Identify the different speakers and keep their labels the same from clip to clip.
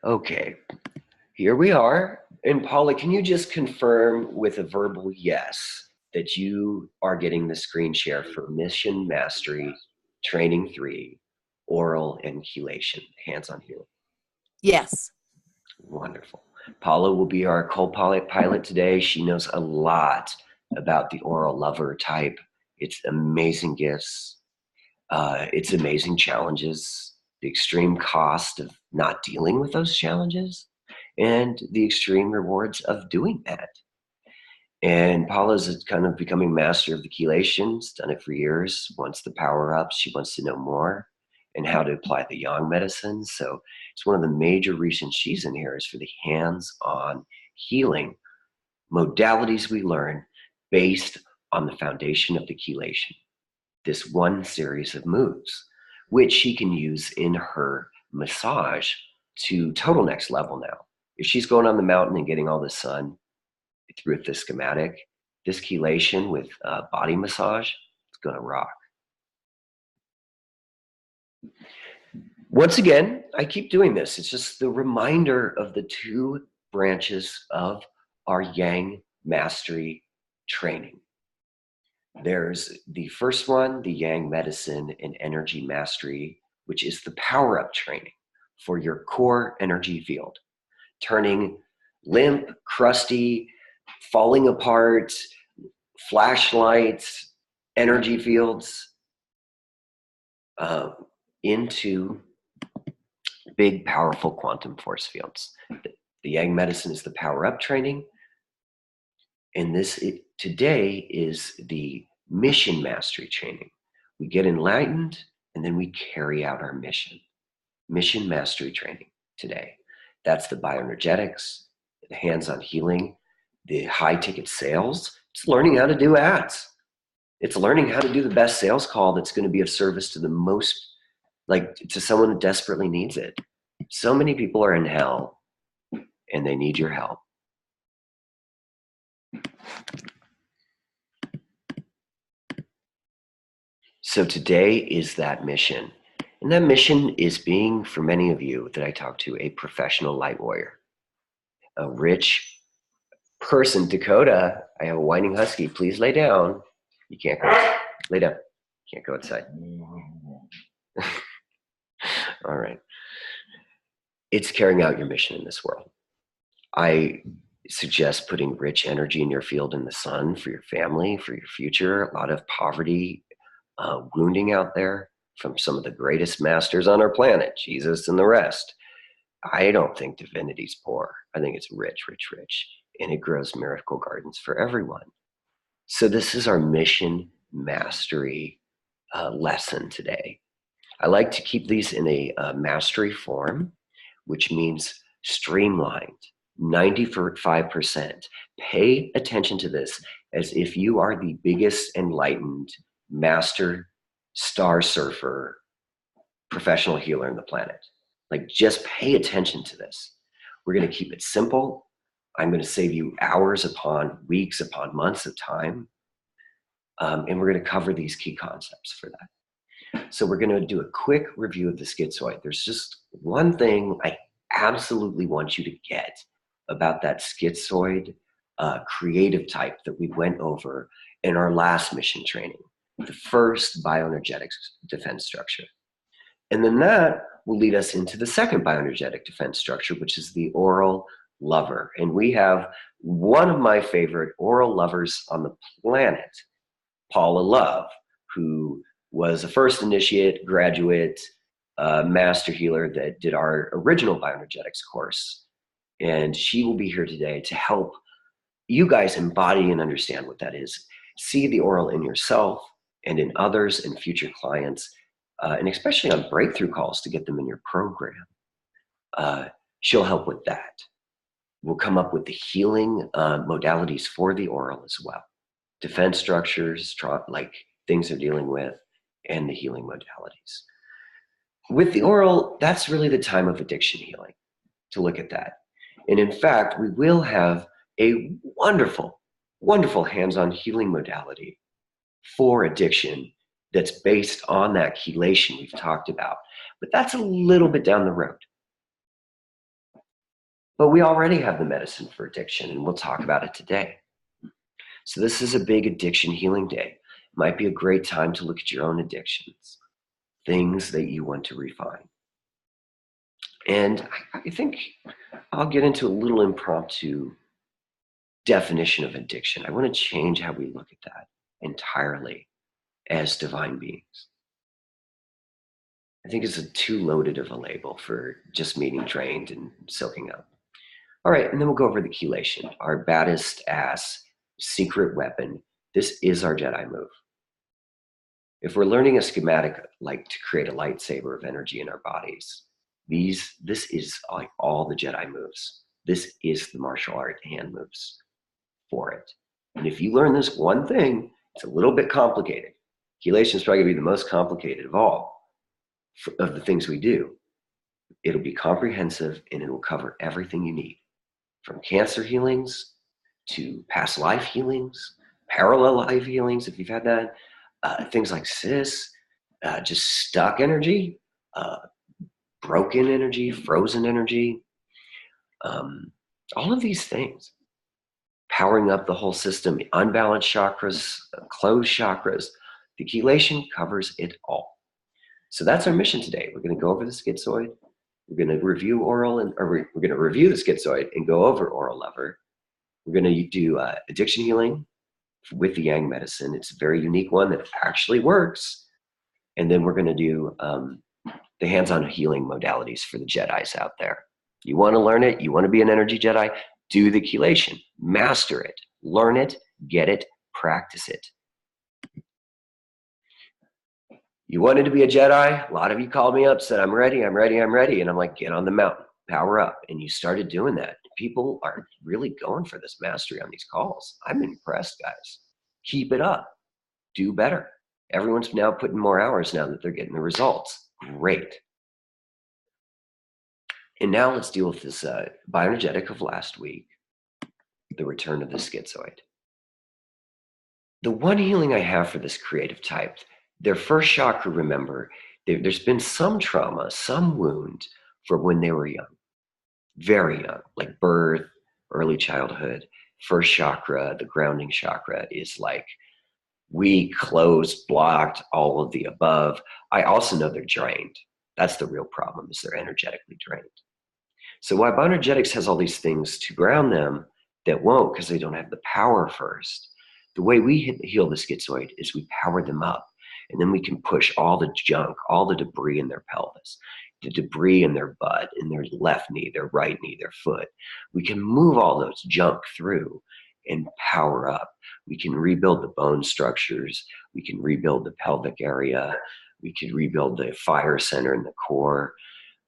Speaker 1: Okay, here we are. And Paula, can you just confirm with a verbal yes that you are getting the screen share for Mission Mastery Training 3, Oral and Chelation, hands-on healing?
Speaker 2: Yes.
Speaker 1: Wonderful. Paula will be our co-pilot today. She knows a lot about the oral lover type. It's amazing gifts. It's amazing challenges, the extreme cost of not dealing with those challenges, and the extreme rewards of doing that. And Paula's kind of becoming master of the chelations, done it for years, wants the power ups. She wants to know more and how to apply the yang medicine. So it's one of the major reasons she's in here is for the hands-on healing modalities we learn based on the foundation of the chelation, this one series of moves, which she can use in her massage to total next level now. If she's going on the mountain and getting all the sun through the schematic, this chelation with body massage, it's going to rock. Once again, I keep doing this. It's just the reminder of the two branches of our Yang mastery training. There's the first one, the Yang medicine and energy mastery, which is the power up training for your core energy field, turning limp, crusty, falling apart, flashlights, energy fields into big, powerful quantum force fields. The Yang medicine is the power up training. And today is the mission mastery training. We get enlightened and then we carry out our mission. Mission mastery training today. That's the bioenergetics, the hands-on healing, the high ticket sales. It's learning how to do ads. It's learning how to do the best sales call that's going to be of service to the most, like to someone who desperately needs it. So many people are in hell and they need your help. So today is that mission. And that mission is being, for many of you that I talk to, a professional light warrior, a rich person. Dakota, I have a whining husky. Please lay down. You can't go. Lay down. Can't go outside. All right. It's carrying out your mission in this world. I suggest putting rich energy in your field in the sun for your family, for your future. A lot of poverty, wounding out there from some of the greatest masters on our planet, Jesus and the rest. I don't think divinity's poor. I think it's rich, rich, rich. And it grows miracle gardens for everyone. So this is our mission mastery lesson today. I like to keep these in a mastery form, which means streamlined, 95%. Pay attention to this as if you are the biggest enlightened master star surfer professional healer on the planet. Like, just pay attention to this. We're going to keep it simple. I'm going to save you hours upon weeks upon months of time. And we're going to cover these key concepts for that. So we're going to do a quick review of the schizoid. There's just one thing I absolutely want you to get about that schizoid creative type that we went over in our last mission training, the first bioenergetics defense structure. And then that will lead us into the second bioenergetic defense structure, which is the oral lover. And we have one of my favorite oral lovers on the planet, Paula Love, who was a first initiate, graduate, master healer that did our original bioenergetics course. And she will be here today to help you guys embody and understand what that is. See the oral in yourself and in others and future clients, and especially on breakthrough calls to get them in your program. She'll help with that. We'll come up with the healing modalities for the oral as well. Defense structures, like things they're dealing with, and the healing modalities. With the oral, that's really the time of addiction healing, to look at that. And in fact, we will have a wonderful, wonderful hands-on healing modality for addiction that's based on that chelation we've talked about. But that's a little bit down the road. But we already have the medicine for addiction, and we'll talk about it today. So this is a big addiction healing day. It might be a great time to look at your own addictions, things that you want to refine. And I think I'll get into a little impromptu definition of addiction. I want to change how we look at that entirely as divine beings. I think it's too loaded of a label for just meaning drained and soaking up. All right, and then we'll go over the chelation, our baddest ass secret weapon. This is our Jedi move. If we're learning a schematic like to create a lightsaber of energy in our bodies, this is like all the Jedi moves. This is the martial art hand moves for it. And if you learn this one thing, it's a little bit complicated. Chelation is probably going to be the most complicated of all of the things we do. It'll be comprehensive and it will cover everything you need, from cancer healings to past life healings, parallel life healings, if you've had that, things like cis, just stuck energy, broken energy, frozen energy, all of these things. Powering up the whole system, unbalanced chakras, closed chakras. The chelation covers it all. So that's our mission today. We're going to go over the schizoid. We're going to review we're going to review the schizoid and go over oral lever. We're going to do addiction healing with the Yang medicine. It's a very unique one that actually works. And then we're going to do the hands-on healing modalities for the Jedis out there. You want to learn it? You want to be an energy Jedi? Do the chelation. Master it. Learn it. Get it. Practice it. You wanted to be a Jedi? A lot of you called me up, said, I'm ready, I'm ready, I'm ready. And I'm like, get on the mountain. Power up. And you started doing that. People are really going for this mastery on these calls. I'm impressed, guys. Keep it up. Do better. Everyone's now putting more hours now that they're getting the results. Great. And now let's deal with this bioenergetic of last week, the return of the schizoid. The one healing I have for this creative type, their first chakra, remember, there's been some trauma, some wound from when they were young, very young, like birth, early childhood. First chakra, the grounding chakra, is like weak, closed, blocked, all of the above. I also know they're drained. That's the real problem, is they're energetically drained. So while bioenergetics has all these things to ground them that won't, because they don't have the power first, the way we heal the schizoid is we power them up. And then we can push all the junk, all the debris in their pelvis, the debris in their butt, in their left knee, their right knee, their foot. We can move all those junk through and power up. We can rebuild the bone structures. We can rebuild the pelvic area. We can rebuild the fire center in the core.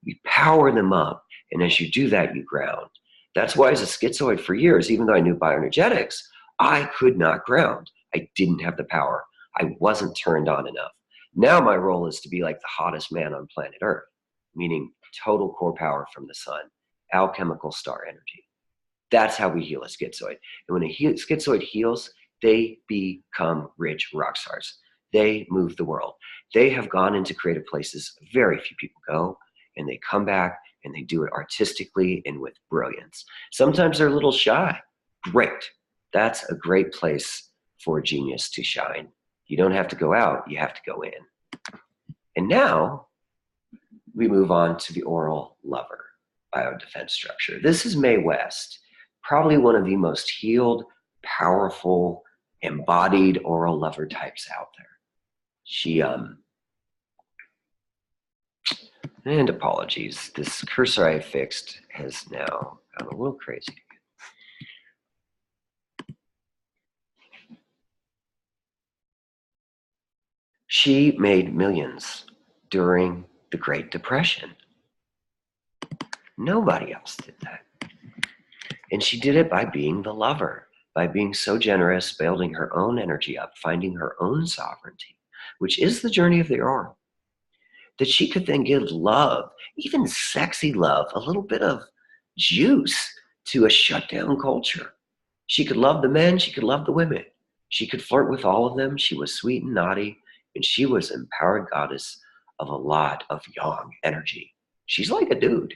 Speaker 1: We power them up. And as you do that, you ground. That's why as a schizoid for years, even though I knew bioenergetics, I could not ground. I didn't have the power. I wasn't turned on enough. Now my role is to be like the hottest man on planet Earth, meaning total core power from the sun, alchemical star energy. That's how we heal a schizoid. And when a schizoid heals, they become rich rock stars. They move the world. They have gone into creative places very few people go, and they come back and they do it artistically and with brilliance. Sometimes they're a little shy. Great. That's a great place for a genius to shine. You don't have to go out, you have to go in. And now we move on to the oral lever biodefense structure. This is Mae West, probably one of the most healed, powerful, embodied oral lever types out there. She, and apologies, this cursor I fixed has now gone a little crazy. She made millions during the Great Depression. Nobody else did that. And she did it by being the lover, by being so generous, building her own energy up, finding her own sovereignty, which is the journey of the oral. That she could then give love, even sexy love, a little bit of juice to a shutdown culture. She could love the men, she could love the women. She could flirt with all of them. She was sweet and naughty, and she was empowered goddess of a lot of yang energy. She's like a dude.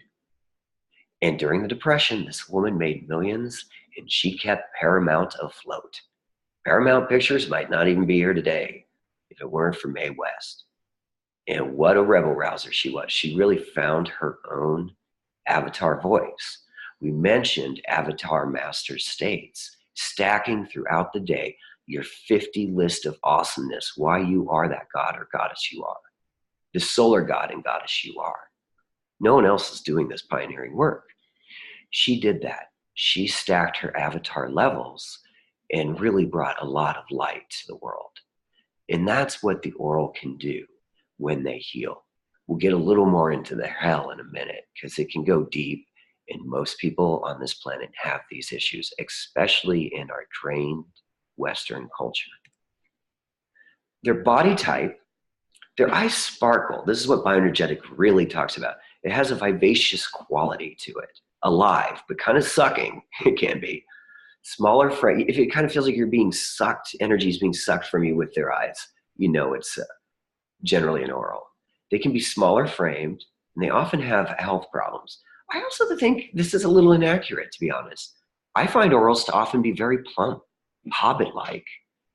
Speaker 1: And during the Depression, this woman made millions and she kept Paramount afloat. Paramount Pictures might not even be here today if it weren't for Mae West. And what a rebel rouser she was. She really found her own avatar voice. We mentioned avatar master states, stacking throughout the day your 50 list of awesomeness, why you are that god or goddess you are, the solar god and goddess you are. No one else is doing this pioneering work. She did that. She stacked her avatar levels and really brought a lot of light to the world. And that's what the oral can do when they heal. We'll get a little more into the hell in a minute because it can go deep. And most people on this planet have these issues, especially in our drained Western culture. Their body type, their eyes sparkle. This is what bioenergetic really talks about. It has a vivacious quality to it, alive, but kind of sucking. It can be. Smaller frame. If it kind of feels like you're being sucked, energy is being sucked from you with their eyes, you know it's generally an oral. They can be smaller framed, and they often have health problems. I also think this is a little inaccurate, to be honest. I find orals to often be very plump, hobbit-like.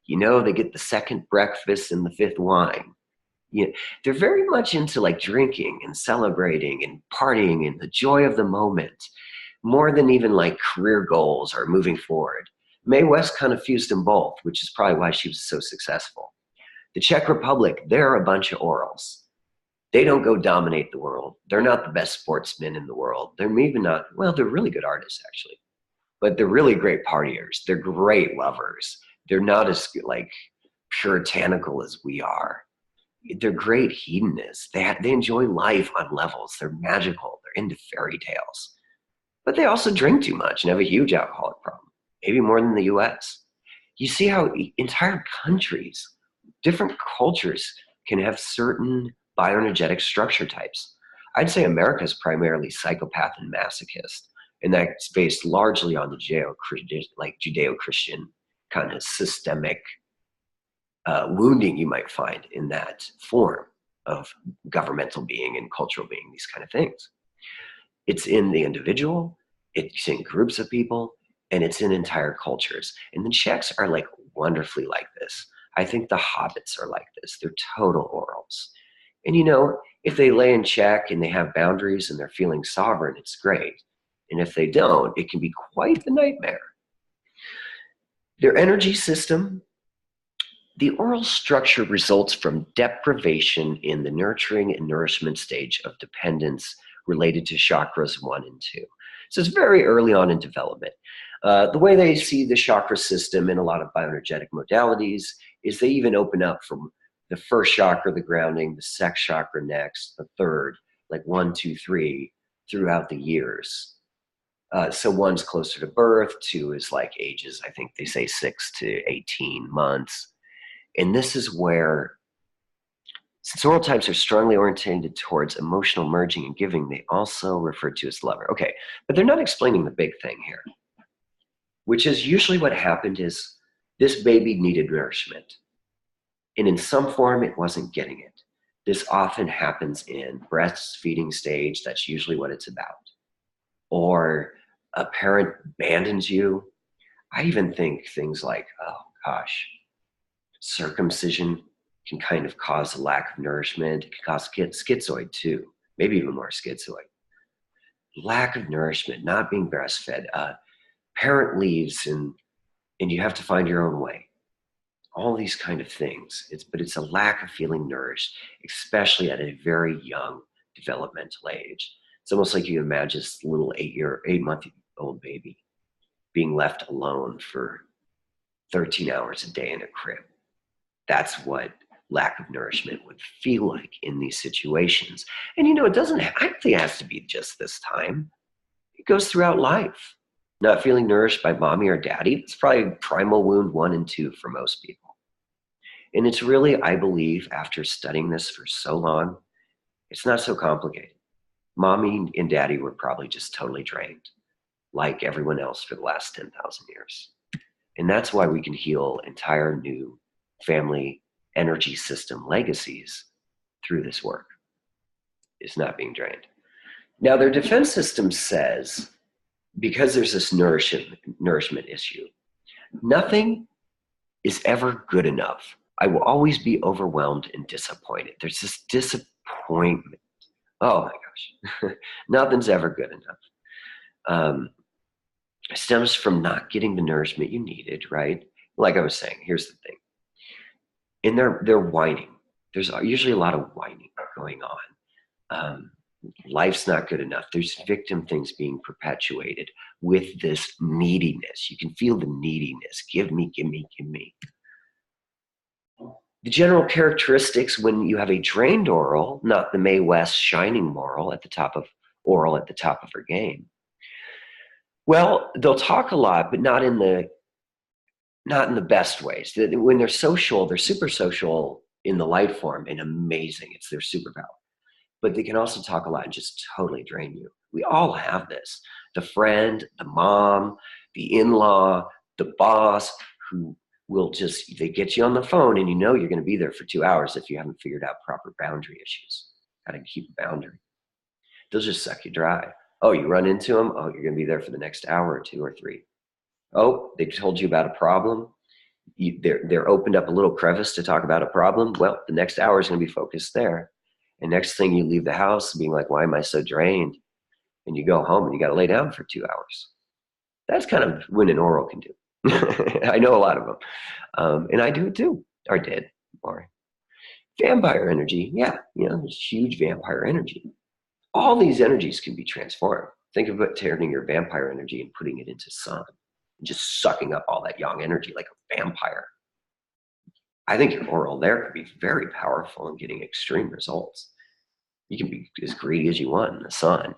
Speaker 1: You know, they get the second breakfast and the fifth wine. You know, they're very much into like drinking and celebrating and partying and the joy of the moment, more than even like career goals or moving forward. Mae West kind of fused them both, which is probably why she was so successful. The Czech Republic, they're a bunch of orals. They don't go dominate the world. They're not the best sportsmen in the world. They're maybe not, well, they're really good artists actually, but they're really great partiers. They're great lovers. They're not as like puritanical as we are. They're great hedonists. They enjoy life on levels. They're magical. They're into fairy tales. But they also drink too much and have a huge alcoholic problem, maybe more than the US. You see how entire countries, different cultures can have certain bioenergetic structure types. I'd say America is primarily psychopath and masochist, and that's based largely on the Judeo-Christian kind of systemic wounding you might find in that form of governmental being and cultural being, these kind of things. It's in the individual, it's in groups of people, and it's in entire cultures. And the Czechs are like wonderfully like this. I think the hobbits are like this. They're total orals. And you know, if they lay in check and they have boundaries and they're feeling sovereign, it's great. And if they don't, it can be quite the nightmare. Their energy system, the oral structure results from deprivation in the nurturing and nourishment stage of dependence related to chakras 1 and 2. So it's very early on in development. The way they see the chakra system in a lot of bioenergetic modalities is they even open up from the first chakra, the grounding, the sex chakra next, the third, like 1, 2, 3, throughout the years. So 1's closer to birth, 2 is like ages, I think they say 6 to 18 months. And this is where, since oral types are strongly oriented towards emotional merging and giving, they also refer to as lover. Okay, but they're not explaining the big thing here, which is usually what happened is this baby needed nourishment. And in some form, it wasn't getting it. This often happens in breastfeeding stage. That's usually what it's about. Or a parent abandons you. I even think things like, oh gosh, circumcision can kind of cause a lack of nourishment. It can cause schizoid too, maybe even more schizoid. Lack of nourishment, not being breastfed. Parent leaves and you have to find your own way. All these kind of things. But it's a lack of feeling nourished, especially at a very young developmental age. It's almost like you imagine this little 8-month-old baby being left alone for 13 hours a day in a crib. That's what lack of nourishment would feel like in these situations. And you know, it doesn't, I don't think it has to be just this time. It goes throughout life. Not feeling nourished by mommy or daddy, it's probably primal wound 1 and 2 for most people. And it's really, I believe, after studying this for so long, it's not so complicated. Mommy and daddy were probably just totally drained, like everyone else for the last 10,000 years. And that's why we can heal entire new family energy system legacies through this work, is not being drained. Now, their defense system says, because there's this nourishment issue, nothing is ever good enough. I will always be overwhelmed and disappointed. There's this disappointment. Oh my gosh, nothing's ever good enough. Stems from not getting the nourishment you needed, right? Like I was saying, here's the thing. And they're whining. There's usually a lot of whining going on. Life's not good enough. There's victim things being perpetuated with this neediness. You can feel the neediness. Give me, give me, give me. The general characteristics when you have a drained oral, not the Mae West shining moral at the top of her game. Well, they'll talk a lot, but not in the best ways. When they're social, they're super social in the light form and amazing. It's their superpower. But they can also talk a lot and just totally drain you. We all have this. The friend, the mom, the in-law, the boss who will they get you on the phone and you know you're going to be there for 2 hours if you haven't figured out proper boundary issues. How to keep a boundary. They'll just suck you dry. Oh, you run into them? Oh, you're going to be there for the next hour or 2 or 3. Oh, they told you about a problem. They're opened up a little crevice to talk about a problem. Well, the next hour is going to be focused there. And next thing you leave the house being like, why am I so drained? And you go home and you got to lay down for 2 hours. That's kind of when an oral can do. I know a lot of them. And I do it too, or did. Or vampire energy. Yeah, there's huge vampire energy. All these energies can be transformed. Think about turning your vampire energy and putting it into sun. And just sucking up all that yang energy like a vampire. I think your oral there could be very powerful in getting extreme results. You can be as greedy as you want in the sun.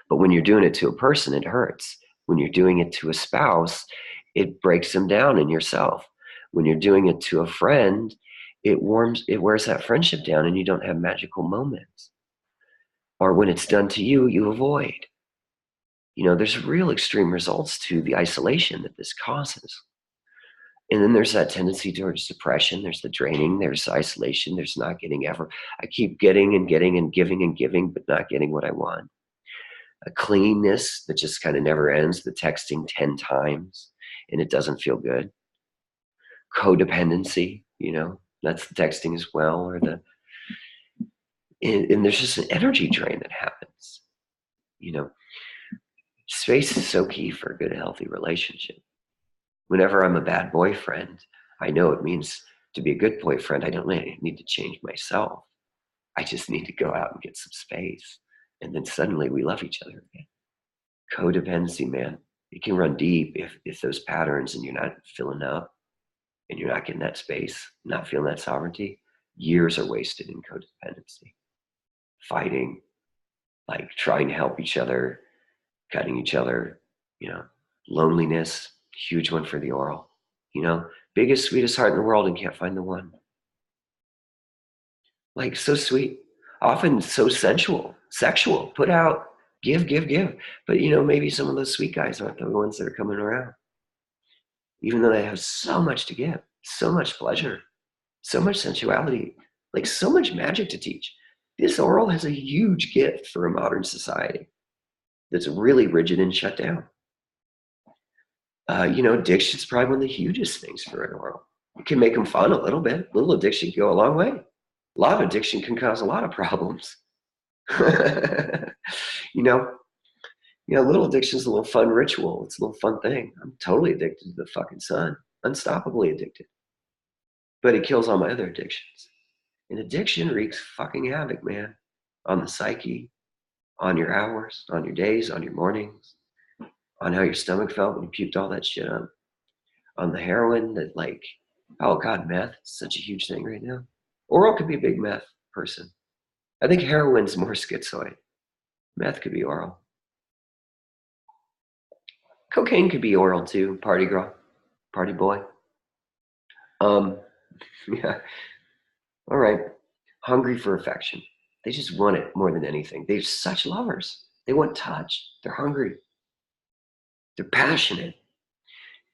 Speaker 1: But when you're doing it to a person, it hurts. When you're doing it to a spouse, it breaks them down in yourself. When you're doing it to a friend, it wears that friendship down and you don't have magical moments. Or when it's done to you, you avoid. There's real extreme results to the isolation that this causes. And then there's that tendency towards depression. There's the draining. There's isolation. There's not getting ever. I keep getting and getting and giving, but not getting what I want. A cleanness that just kind of never ends. The texting 10 times and it doesn't feel good. Codependency, that's the texting as well. And there's just an energy drain that happens. Space is so key for a good, healthy relationship. Whenever I'm a bad boyfriend, I know it means to be a good boyfriend, I don't need to change myself. I just need to go out and get some space. And then suddenly we love each other again. Codependency, man. It can run deep if those patterns and you're not filling up and you're not getting that space, not feeling that sovereignty. Years are wasted in codependency. Fighting, like trying to help each other, cutting each other, loneliness, huge one for the oral. Biggest, sweetest heart in the world and can't find the one. Like so sweet, often so sensual, sexual, put out, give. But maybe some of those sweet guys aren't the ones that are coming around. Even though they have so much to give, so much pleasure, so much sensuality, like so much magic to teach. This oral has a huge gift for a modern society that's really rigid and shut down. Addiction is probably one of the hugest things for an oral. It can make them fun a little bit. A little addiction can go a long way. A lot of addiction can cause a lot of problems. A little addiction is a little fun ritual. It's a little fun thing. I'm totally addicted to the fucking sun. Unstoppably addicted. But it kills all my other addictions. And addiction wreaks fucking havoc, man. On the psyche, on your hours, on your days, on your mornings, on how your stomach felt when you puked all that shit up. On the heroin that oh God, meth is such a huge thing right now. Oral could be a big meth person. I think heroin's more schizoid. Meth could be oral. Cocaine could be oral too. Party girl, party boy. Yeah. All right. Hungry for affection. They just want it more than anything. They're such lovers. They want touch. They're hungry. They're passionate.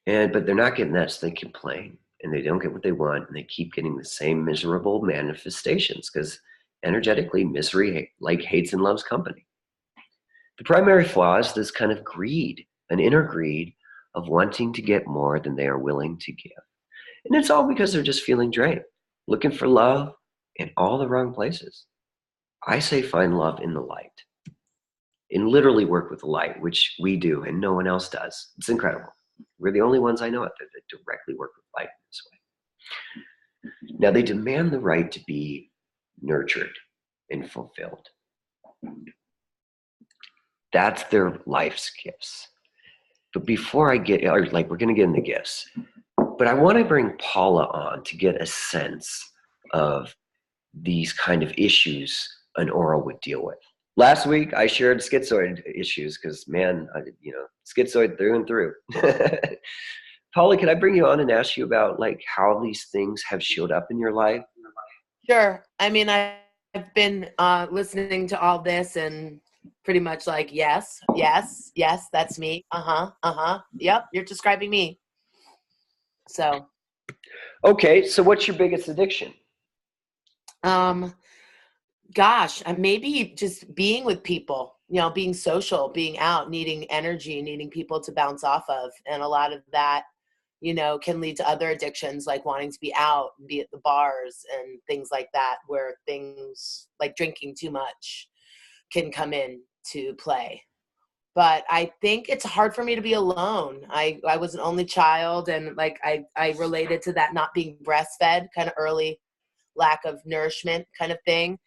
Speaker 1: But they're not getting that, so they complain. And they don't get what they want, and they keep getting the same miserable manifestations because energetically, misery hates and loves company. The primary flaw is this kind of greed, an inner greed of wanting to get more than they are willing to give. And it's all because they're just feeling drained, looking for love in all the wrong places. I say find love in the light and literally work with the light, which we do and no one else does. It's incredible. We're the only ones I know out there that directly work with light in this way. Now, they demand the right to be nurtured and fulfilled. That's their life's gifts. But before I get, or like we're going to get into gifts, but I want to bring Paula on to get a sense of these kind of issues an oral would deal with. Last week, I shared schizoid issues because, man, schizoid through and through. Paula, can I bring you on and ask you about like how these things have showed up in your life?
Speaker 2: Sure. I mean, I've been listening to all this and pretty much like, yes, that's me. Yep, you're describing me. So.
Speaker 1: Okay, so what's your biggest addiction?
Speaker 2: Gosh, maybe just being with people, being social, being out, needing energy, needing people to bounce off of. And a lot of that, can lead to other addictions, like wanting to be out and be at the bars and things like that, where things like drinking too much can come in to play. But I think it's hard for me to be alone. I was an only child, and like I related to that not being breastfed, kind of early lack of nourishment kind of thing.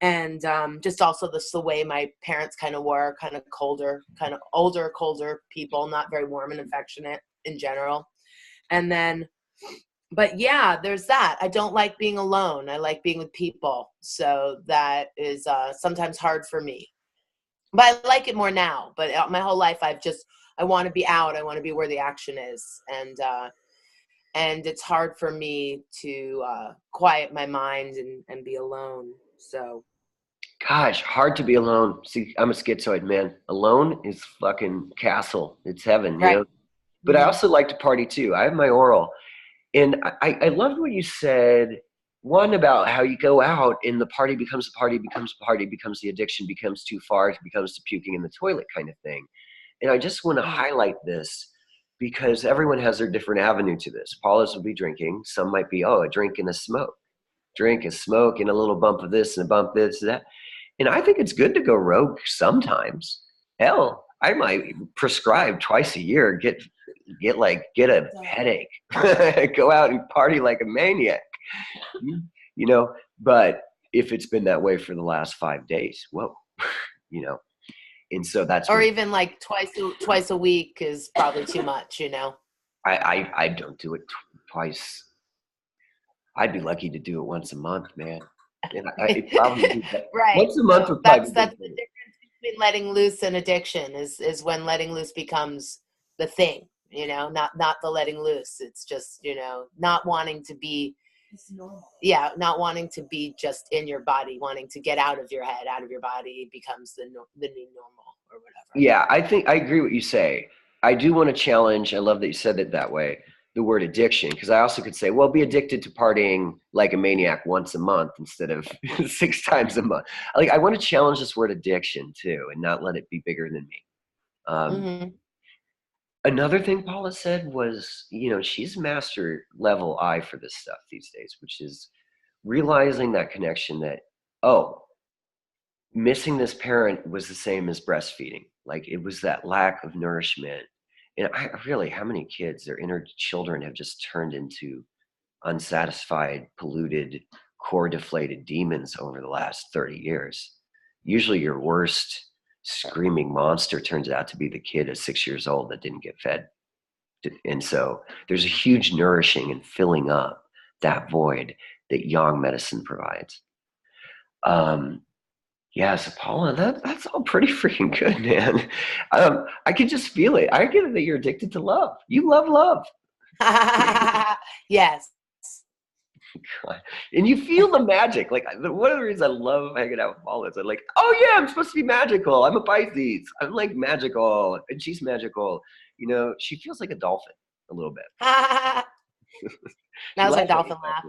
Speaker 2: And just also the way my parents kind of were, kind of colder, kind of older, colder people, not very warm and affectionate in general. And then, but yeah, there's that. I don't like being alone. I like being with people. So that is sometimes hard for me. But I like it more now. But my whole life, I want to be out. I want to be where the action is. And it's hard for me to quiet my mind and be alone. So.
Speaker 1: Gosh, hard to be alone. See, I'm a schizoid, man. Alone is fucking castle. It's heaven,
Speaker 2: Right.
Speaker 1: But I also like to party too. I have my oral. And I loved what you said, one, about how you go out and the party becomes a party, becomes a party, becomes the addiction, becomes too far, it becomes the puking in the toilet kind of thing. And I just want to highlight this because everyone has their different avenue to this. Paula's will be drinking. Some might be, a drink and a smoke. Drink, a smoke, and a little bump of this and a bump of this and that. And I think it's good to go rogue sometimes. Hell, I might prescribe twice a year, get a headache, go out and party like a maniac, but if it's been that way for the last 5 days, whoa, and so that's,
Speaker 2: or even like twice a week is probably too much,
Speaker 1: I don't do it twice. I'd be lucky to do it once a month, man. And I probably do that.
Speaker 2: Right.
Speaker 1: Once a month would
Speaker 2: that's
Speaker 1: probably
Speaker 2: the difference between letting loose and addiction is when letting loose becomes the thing, not the letting loose. It's just, not wanting to be, it's normal. Yeah, not wanting to be just in your body, wanting to get out of your head, out of your body becomes the new normal or whatever.
Speaker 1: Yeah, I think I agree what you say. I do want to challenge, I love that you said it that way, the word addiction, because I also could say, well, be addicted to partying like a maniac once a month instead of 6 times a month. I want to challenge this word addiction too, and not let it be bigger than me. Another thing Paula said was, she's master level eye for this stuff these days, which is realizing that connection that, missing this parent was the same as breastfeeding. Like it was that lack of nourishment. And how many kids, their inner children have just turned into unsatisfied, polluted, core deflated demons over the last 30 years. Usually your worst screaming monster turns out to be the kid at 6 years old that didn't get fed. And so there's a huge nourishing and filling up that void that yang medicine provides. Yeah, so Paula, that's all pretty freaking good, man. I can just feel it. I get it that you're addicted to love. You love love.
Speaker 2: Yes.
Speaker 1: And you feel the magic. Like one of the reasons I love hanging out with Paula is I'm like, oh yeah, I'm supposed to be magical. I'm a Pisces. I'm like magical, and she's magical. She feels like a dolphin a little bit.
Speaker 2: That was a dolphin laugh.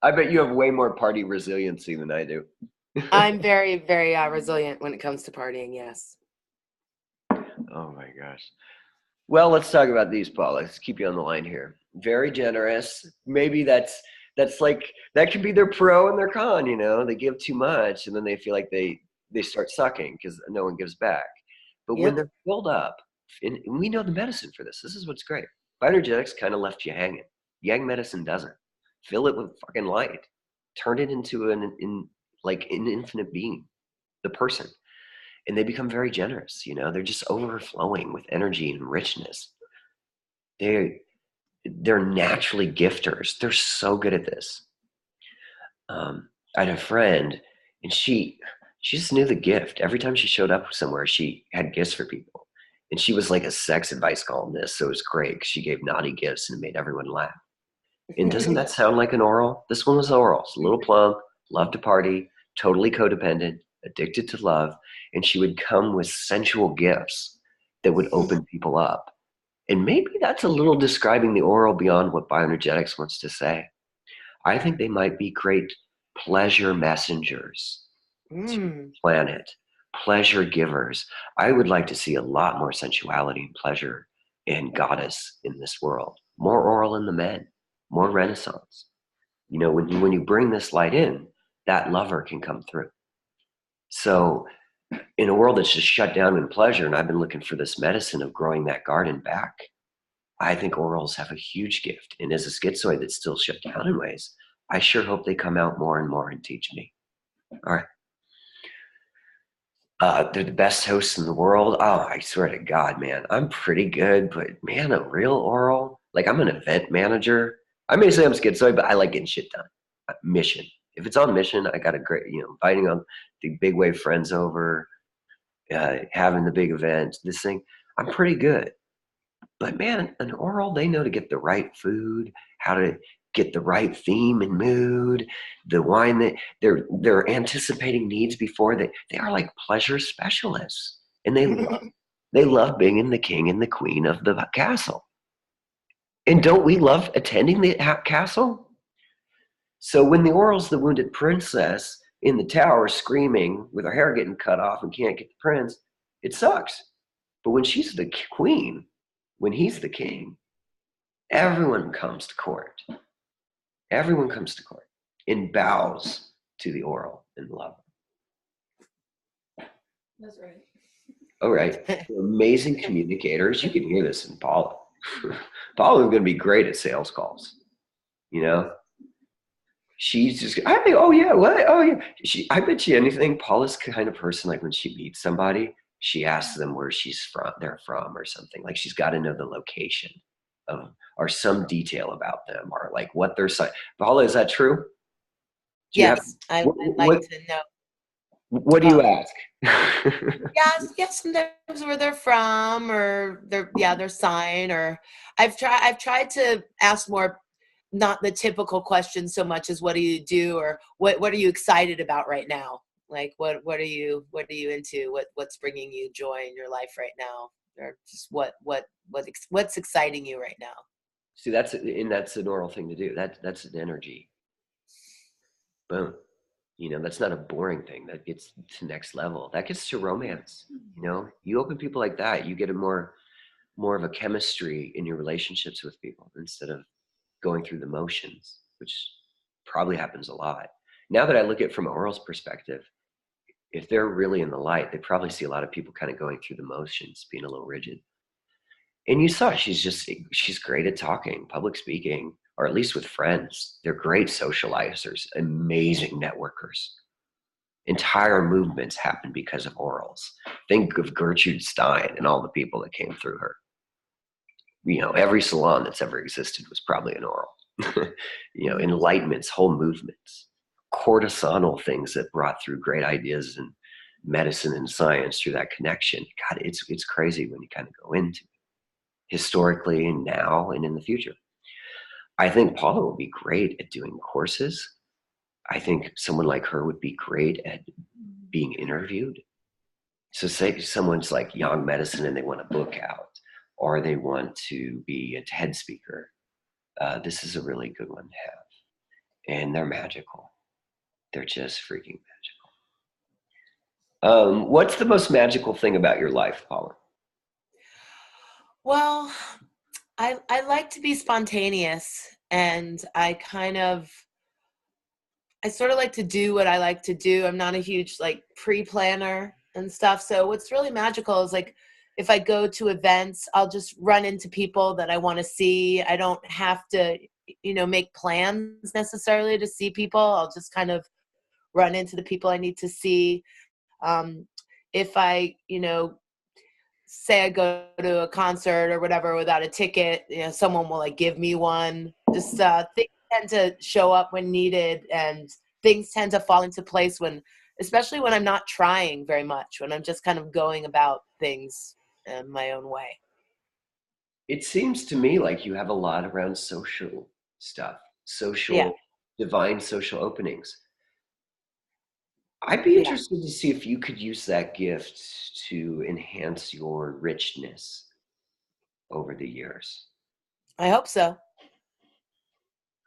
Speaker 1: I bet you have way more party resiliency than I do.
Speaker 2: I'm very, very resilient when it comes to partying. Yes.
Speaker 1: Oh my gosh. Well, let's talk about these, Paul. Let's keep you on the line here. Very generous. Maybe that's like that could be their pro and their con. You know, they give too much, and then they feel like they start sucking because no one gives back. But when
Speaker 2: Yep.
Speaker 1: they're filled up, and we know the medicine for this. This is what's great. Bioenergetics kind of left you hanging. Yang medicine doesn't. Fill it with fucking light. Turn it into an infinite being, the person, and they become very generous. You know, they're just overflowing with energy and richness. They they're naturally gifters. They're so good at this. I had a friend, and she just knew the gift. Every time she showed up somewhere, she had gifts for people, and she was like a sex advice columnist. So it was great because she gave naughty gifts and made everyone laugh. And doesn't that sound like an oral? This one was oral. It's a little plump, loved to party, totally codependent, addicted to love, and she would come with sensual gifts that would open people up. And maybe that's a little describing the oral beyond what bioenergetics wants to say. I think they might be great pleasure messengers to the
Speaker 2: Mm.
Speaker 1: planet, pleasure givers. I would like to see a lot more sensuality and pleasure and goddess in this world. More oral in the men, more renaissance. You know, when you bring this light in, that lover can come through. So in a world that's just shut down in pleasure, and I've been looking for this medicine of growing that garden back, I think orals have a huge gift. And as a schizoid that's still shut down in ways, I sure hope they come out more and more and teach me. All right. They're the best hosts in the world. Oh, I swear to God, man, I'm pretty good, but man, a real oral, like I'm an event manager. I may say I'm schizoid, but I like getting shit done. Mission. If it's on mission, I got a great, inviting on the big wave friends over, having the big event, this thing. I'm pretty good. But man, an oral, they know to get the right food, how to get the right theme and mood, the wine that they're anticipating needs before they are like pleasure specialists. And they love being the king and the queen of the castle. And don't we love attending the castle? So when the oral's the wounded princess in the tower screaming with her hair getting cut off and can't get the prince, it sucks. But when she's the queen, when he's the king, everyone comes to court. Everyone comes to court and bows to the oral and love.
Speaker 2: That's right.
Speaker 1: All right. They're amazing communicators. You can hear this in Paula. Paula is going to be great at sales calls. You know, she's just, I think, oh yeah, what? Oh yeah. I bet you anything. Paula's the kind of person, like when she meets somebody, she asks them where they're from or something. Like she's got to know the location of, or some detail about them, or like what their site. Paula, is that true? Do you have,
Speaker 2: Yes, I'd like
Speaker 1: what
Speaker 2: to know.
Speaker 1: what do you ask?
Speaker 2: Yes, yes, sometimes where they're from or their sign, or I've tried to ask more, not the typical questions so much as what do you do, or what are you excited about right now? Like what are you into? What's bringing you joy in your life right now? Or just what's exciting you right now?
Speaker 1: See, that's a normal thing to do. That's an energy. Boom. That's not a boring thing. That gets to next level. That gets to romance. You open people like that, you get a more of a chemistry in your relationships with people instead of going through the motions, which probably happens a lot. Now that I look at it from Oral's perspective, if they're really in the light, they probably see a lot of people kind of going through the motions, being a little rigid. And you saw she's great at talking, public speaking, or at least with friends. They're great socializers, amazing networkers. Entire movements happen because of orals. Think of Gertrude Stein and all the people that came through her. Every salon that's ever existed was probably an oral. Enlightenments, whole movements, cortisonal things that brought through great ideas in medicine and science through that connection. God, it's crazy when you kind of go into it, historically and now and in the future. I think Paula would be great at doing courses. I think someone like her would be great at being interviewed. So say someone's like young medicine and they want a book out, or they want to be a TED speaker. This is a really good one to have. and they're magical. They're just freaking magical. What's the most magical thing about your life, Paula?
Speaker 2: Well, I like to be spontaneous, and I sort of like to do what I like to do. I'm not a huge like pre-planner and stuff. So what's really magical is like if I go to events, I'll just run into people that I want to see. I don't have to, make plans necessarily to see people. I'll just kind of run into the people I need to see. Um, if I, say I go to a concert or whatever without a ticket, someone will like give me one. Just things tend to show up when needed, and things tend to fall into place especially when I'm not trying very much, when I'm just kind of going about things in my own way.
Speaker 1: It seems to me like you have a lot around social stuff,
Speaker 2: Yeah,
Speaker 1: divine social openings. I'd be
Speaker 2: yeah.
Speaker 1: interested to see if you could use that gift to enhance your richness over the years.
Speaker 2: I hope so.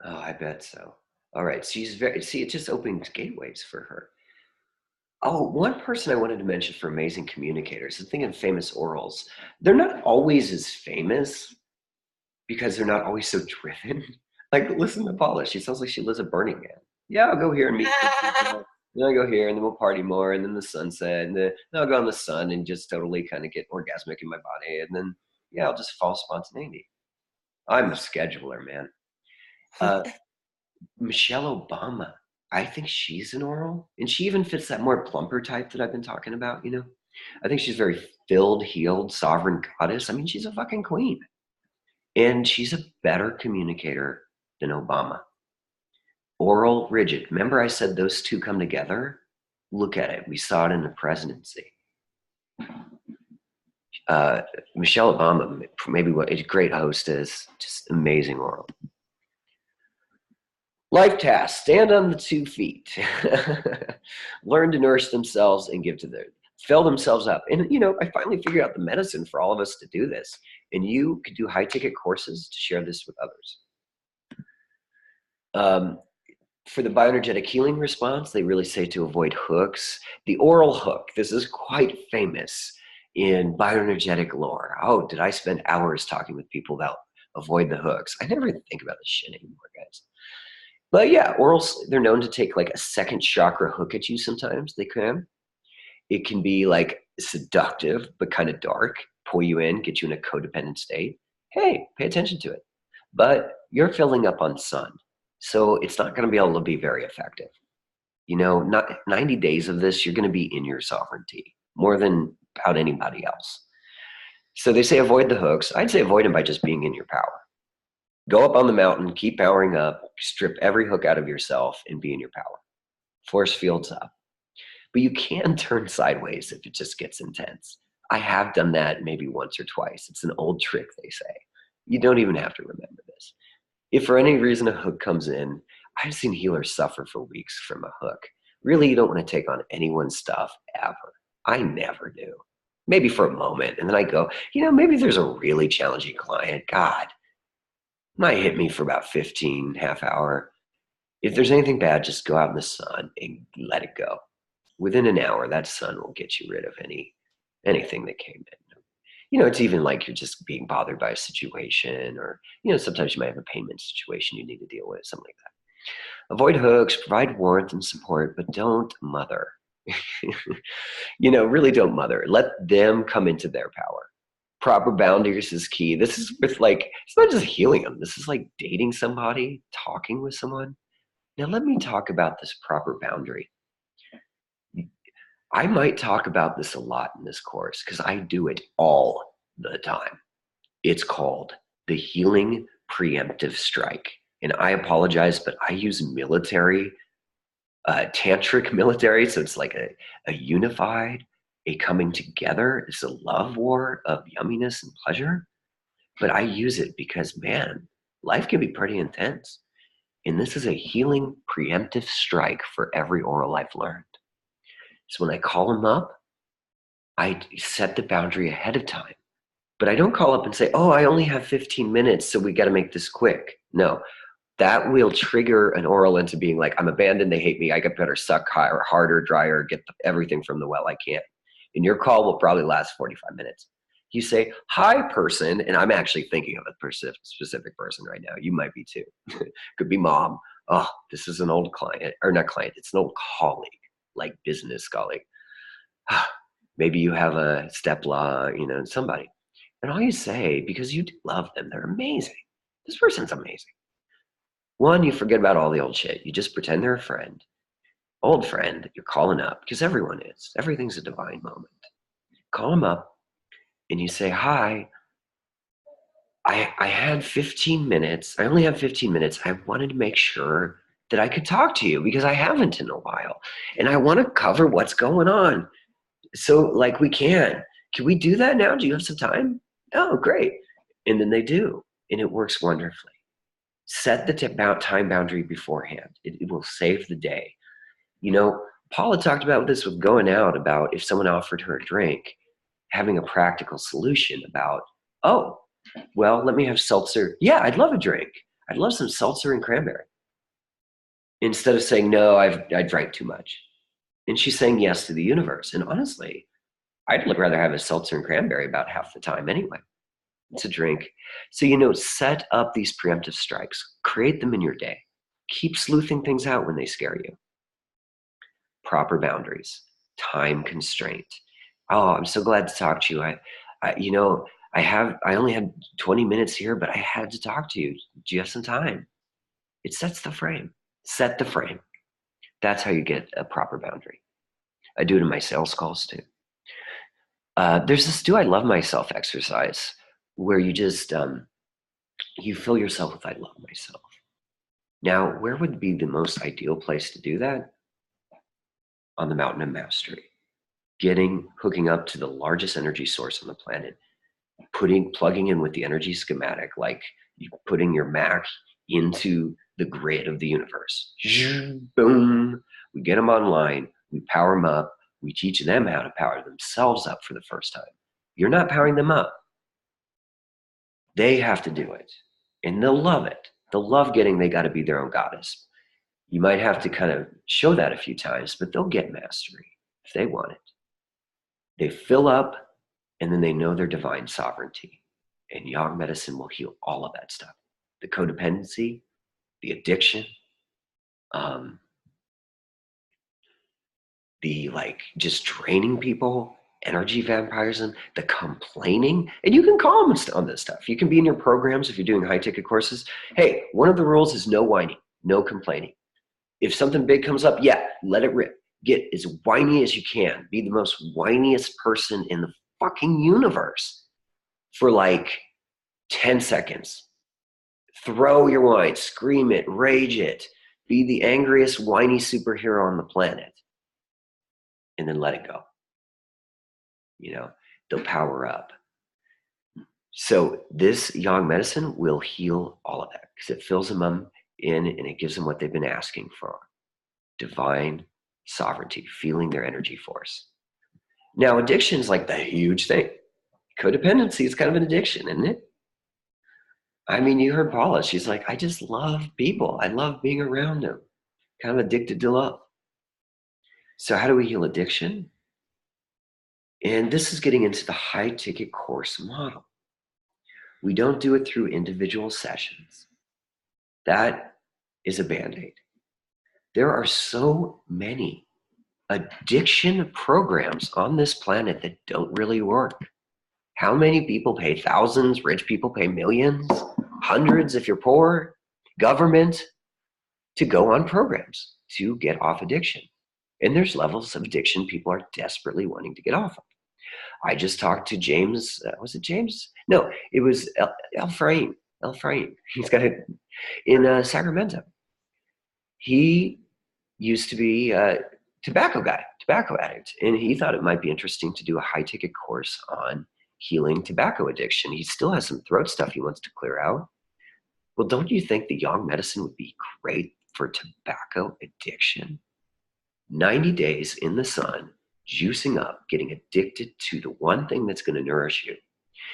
Speaker 1: Oh, I bet so. All right. She's very, see, it just opens gateways for her. Oh, one person I wanted to mention for amazing communicators, the thing of famous orals, they're not always as famous because they're not always so driven. Like, listen to Paula. She sounds like she lives at Burning Man. Yeah, I'll go here and meet cool people. Then I'll go here and then we'll party more. And then the sunset. And then I'll go in the sun and just totally kind of get orgasmic in my body. And then, yeah, I'll just follow spontaneity. I'm a scheduler, man. Uh, Michelle Obama. I think she's an oral. And she even fits that more plumper type that I've been talking about, you know? I think she's very filled, healed, sovereign goddess. I mean, she's a fucking queen. And she's a better communicator than Obama. Oral, rigid. Remember I said those two come together? Look at it. We saw it in the presidency. Uh, Michelle Obama, maybe what a great hostess, just amazing oral. Life tasks, stand on the 2 feet. Learn to nourish themselves and give to their, fill themselves up. And, I finally figured out the medicine for all of us to do this. And you could do high ticket courses to share this with others. For the bioenergetic healing response, they really say to avoid hooks. The oral hook, this is quite famous in bioenergetic lore. Oh, did I spend hours talking with people about avoid the hooks? I never even think about this shit anymore, guys. But yeah, orals, they're known to take like a second chakra hook at you sometimes. They can. It can be like seductive, but kind of dark, pull you in, get you in a codependent state. Hey, pay attention to it. But you're filling up on sun. So it's not going to be able to be very effective. Not 90 days of this, you're going to be in your sovereignty more than about anybody else. So they say avoid the hooks. I'd say avoid them by just being in your power. Go up on the mountain, keep powering up, strip every hook out of yourself and be in your power. Force fields up. But you can turn sideways if it just gets intense. I have done that maybe once or twice. It's an old trick, they say. You don't even have to remember this. If for any reason a hook comes in, I've seen healers suffer for weeks from a hook. Really, you don't want to take on anyone's stuff ever. I never do. Maybe for a moment. And then I go, maybe there's a really challenging client. God, might hit me for about 15, half hour. If there's anything bad, just go out in the sun and let it go. Within an hour, that sun will get you rid of anything that came in. It's even like you're just being bothered by a situation, or, sometimes you might have a payment situation you need to deal with, something like that. Avoid hooks, provide warmth and support, but don't mother. Really don't mother. Let them come into their power. Proper boundaries is key. This is with it's not just healing them. This is like dating somebody, talking with someone. Now, let me talk about this proper boundary. I might talk about this a lot in this course because I do it all the time. It's called the healing preemptive strike. And I apologize, but I use military, tantric military. So it's like a unified, a coming together. It's a love war of yumminess and pleasure. But I use it because, man, life can be pretty intense. And this is a healing preemptive strike for every oral I've learned. So when I call them up, I set the boundary ahead of time. But I don't call up and say, oh, I only have 15 minutes, so we got to make this quick. No, that will trigger an oral into being like, I'm abandoned, they hate me, I better suck higher, harder, drier, get everything from the well I can. And your call will probably last 45 minutes. You say, hi, person, and I'm actually thinking of a specific person right now. You might be too. Could be mom. Oh, this is an old client, or not client, it's an old colleague, like business colleague. Maybe you have a step-law, somebody. And all you say, because you do love them, they're amazing. This person's amazing. One, you forget about all the old shit. You just pretend they're a friend, old friend that you're calling up, because everyone is. Everything's a divine moment. Call them up and you say, hi, I had 15 minutes. I only have 15 minutes. I wanted to make sure that I could talk to you because I haven't in a while. And I want to cover what's going on. So like we can we do that now? Do you have some time? Oh, great. And then they do. And it works wonderfully. Set the time boundary beforehand. It will save the day. Paula talked about this with going out about if someone offered her a drink, having a practical solution about, oh, well, let me have seltzer. Yeah, I'd love a drink. I'd love some seltzer and cranberry. Instead of saying, no, I drank too much. And she's saying yes to the universe. And honestly, I'd rather have a seltzer and cranberry about half the time anyway. It's a drink. So, set up these preemptive strikes. Create them in your day. Keep sleuthing things out when they scare you. Proper boundaries. Time constraint. Oh, I'm so glad to talk to you. I only had 20 minutes here, but I had to talk to you. Do you have some time? It sets the frame. Set the frame. That's how you get a proper boundary. I do it in my sales calls too. There's this do I love myself exercise where you just, you fill yourself with I love myself. Now, where would be the most ideal place to do that? On the mountain of mastery. Hooking up to the largest energy source on the planet, plugging in with the energy schematic, like you putting your Mac into the grid of the universe. Boom. We get them online. We power them up. We teach them how to power themselves up for the first time. You're not powering them up. They have to do it. And they'll love it. They'll love they got to be their own goddess. You might have to kind of show that a few times, but they'll get mastery if they want it. They fill up, and then they know their divine sovereignty. And yang medicine will heal all of that stuff. The codependency, the addiction, the just draining people, energy vampires, and the complaining. And you can call them on this stuff. You can be in your programs if you're doing high ticket courses. Hey, one of the rules is no whining, no complaining. If something big comes up, yeah, let it rip. Get as whiny as you can. Be the most whiniest person in the fucking universe for 10 seconds. Throw your wine, scream it, rage it. Be the angriest, whiny superhero on the planet. And then let it go. They'll power up. So this yang medicine will heal all of that because it fills them in and it gives them what they've been asking for. Divine sovereignty, feeling their energy force. Now, addiction is the huge thing. Codependency is kind of an addiction, isn't it? I mean, you heard Paula. She's like, I just love people. I love being around them. Kind of addicted to love. So how do we heal addiction? And this is getting into the high ticket course model. We don't do it through individual sessions. That is a Band-Aid. There are so many addiction programs on this planet that don't really work. How many people pay thousands? Rich people pay millions, hundreds if you're poor, government, to go on programs to get off addiction. And there's levels of addiction people are desperately wanting to get off of. I just talked to James. Was it James? No, it was Ephraim. He's got it in Sacramento. He used to be a tobacco addict, and he thought it might be interesting to do a high ticket course on healing tobacco addiction. He still has some throat stuff he wants to clear out. Well, don't you think the yang medicine would be great for tobacco addiction? 90 days in the sun, juicing up, getting addicted to the one thing that's going to nourish you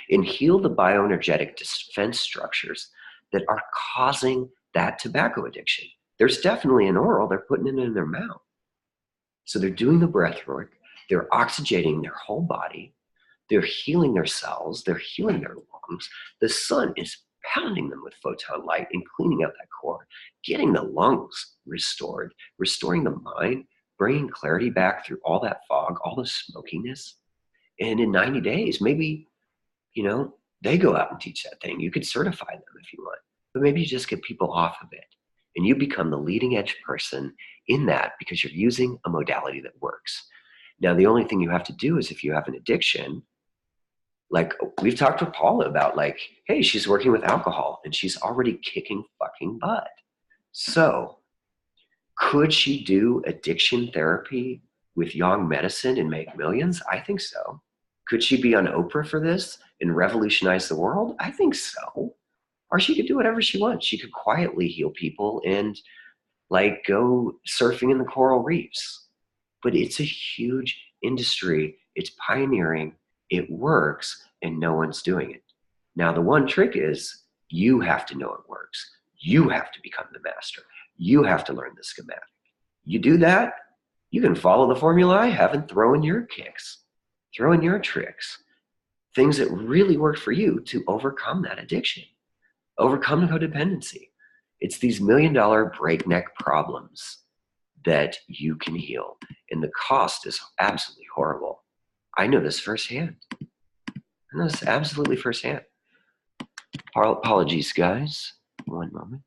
Speaker 1: and heal the bioenergetic defense structures that are causing that tobacco addiction. There's definitely an oral, they're putting it in their mouth. So they're doing the breath work, they're oxygenating their whole body, they're healing their cells, they're healing their lungs. The sun is pounding them with photon light and cleaning out that core, getting the lungs restored, restoring the mind, bringing clarity back through all that fog, all the smokiness. And in 90 days, maybe, they go out and teach that thing. You could certify them if you want, but maybe you just get people off of it and you become the leading edge person in that because you're using a modality that works. Now, the only thing you have to do is if you have an addiction, like we've talked with Paula about, like, hey, she's working with alcohol and she's already kicking fucking butt. So could she do addiction therapy with Young Medicine and make millions? I think so. Could she be on Oprah for this and revolutionize the world? I think so. Or she could do whatever she wants. She could quietly heal people and like go surfing in the coral reefs. But it's a huge industry. It's pioneering. It works and no one's doing it. Now, the one trick is you have to know it works. You have to become the master. You have to learn the schematic. You do that, you can follow the formula I have and throw in your kicks, throw in your tricks, things that really work for you to overcome that addiction, overcome codependency. It's these $1,000,000 breakneck problems that you can heal. And the cost is absolutely horrible. I know this firsthand. I know this absolutely firsthand. Apologies, guys. One moment.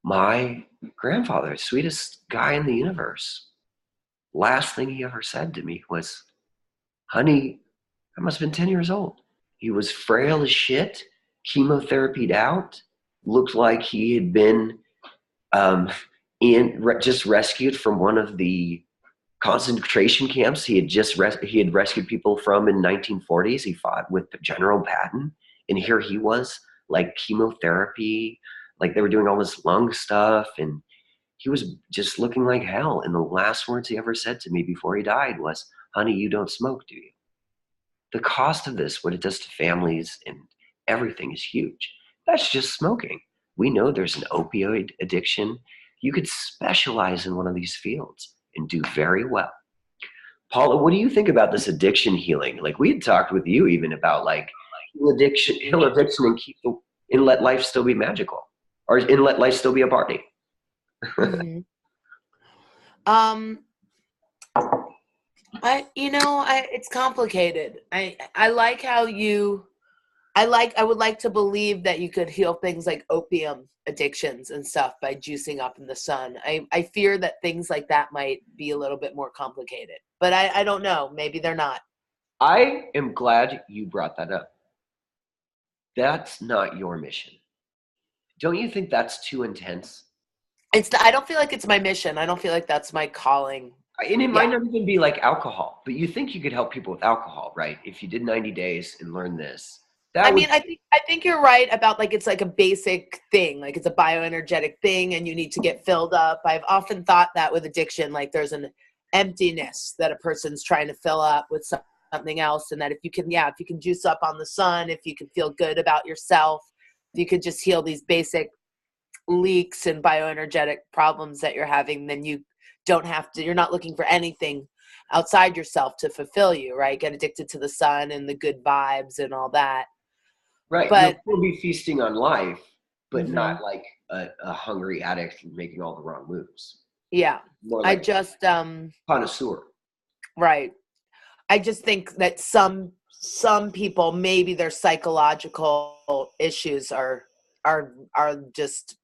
Speaker 1: My grandfather, sweetest guy in the universe, last thing he ever said to me was, honey, I must have been 10 years old. He was frail as shit, chemotherapied out, looked like he had been just rescued from one of the concentration camps he had rescued people from in 1940s. He fought with General Patton, and here he was, like chemotherapy, like they were doing all this lung stuff, and he was just looking like hell. And the last words he ever said to me before he died was, honey, you don't smoke, do you? The cost of this, what it does to families and everything, is huge. That's just smoking. We know there's an opioid addiction. You could specialize in one of these fields and do very well. Paula, what do you think about this addiction healing? Like we had talked with you even about like heal addiction and let life still be magical, or and let life still be a party.
Speaker 2: Mm-hmm. It's complicated. I like how I would like to believe that you could heal things like opium addictions and stuff by juicing up in the sun. I fear that things like that might be a little bit more complicated, but I don't know. Maybe they're not.
Speaker 1: I am glad you brought that up. That's not your mission. Don't you think that's too intense?
Speaker 2: I don't feel like it's my mission. I don't feel like that's my calling.
Speaker 1: And it might
Speaker 2: Yeah.
Speaker 1: not even be like alcohol, but you think you could help people with alcohol, right? If you did 90 days and learned this,
Speaker 2: I
Speaker 1: that would,
Speaker 2: mean, I think you're right about like it's like a basic thing, like it's a bioenergetic thing and you need to get filled up. I've often thought that with addiction, like there's an emptiness that a person's trying to fill up with something else, and that if you can juice up on the sun, if you can feel good about yourself, if you could just heal these basic leaks and bioenergetic problems that you're having, then you're not looking for anything outside yourself to fulfill you, right? Get addicted to the sun and the good vibes and all that.
Speaker 1: right. You'll
Speaker 2: But
Speaker 1: still be feasting on life, but
Speaker 2: mhm,
Speaker 1: not like a hungry addict making all the wrong moves.
Speaker 2: yeah,
Speaker 1: More
Speaker 2: I
Speaker 1: like
Speaker 2: just
Speaker 1: connoisseur.
Speaker 2: right. I just think that some people, maybe their psychological issues are just,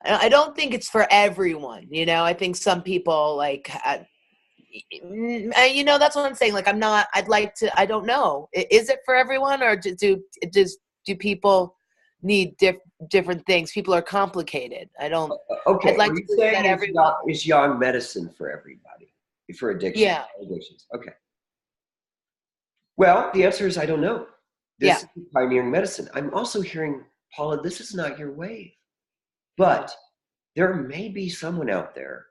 Speaker 2: I don't think it's for everyone, I think some people like that's what I'm saying. Like I'd like to, I don't know. Is it for everyone, or do people need different things? People are complicated. I'd
Speaker 1: Okay, are
Speaker 2: like to
Speaker 1: you
Speaker 2: believe
Speaker 1: saying
Speaker 2: that everyone,
Speaker 1: is Young Medicine for everybody, for
Speaker 2: yeah,
Speaker 1: addictions? Okay. Well, the answer is I don't know.
Speaker 2: yeah.
Speaker 1: This is pioneering medicine. I'm also hearing, Paula, this is not your wave.
Speaker 2: Mm,
Speaker 1: But there may be someone out there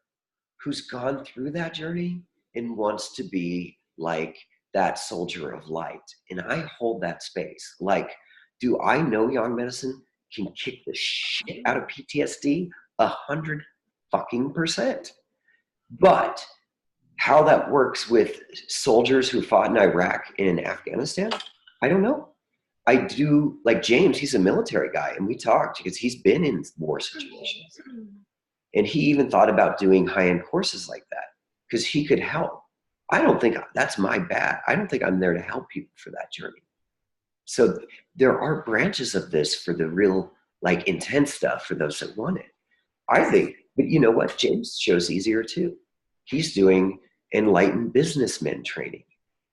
Speaker 1: who's gone through that journey and wants to be like that soldier of light. And I hold that space. Like, do I know Young Medicine? can kick the shit out of PTSD 100% But how that works with soldiers who fought in Iraq and in Afghanistan, I don't know. I do, like James, he's a military guy, and we talked because he's been in war situations. And he even thought about doing high-end courses like that because he could help. I don't think that's my bad. I don't think I'm there to help people for that journey. So there are branches of this for the real, like, intense stuff for those that want it. I think, but you know what? James' show's easier too. He's doing enlightened businessmen training,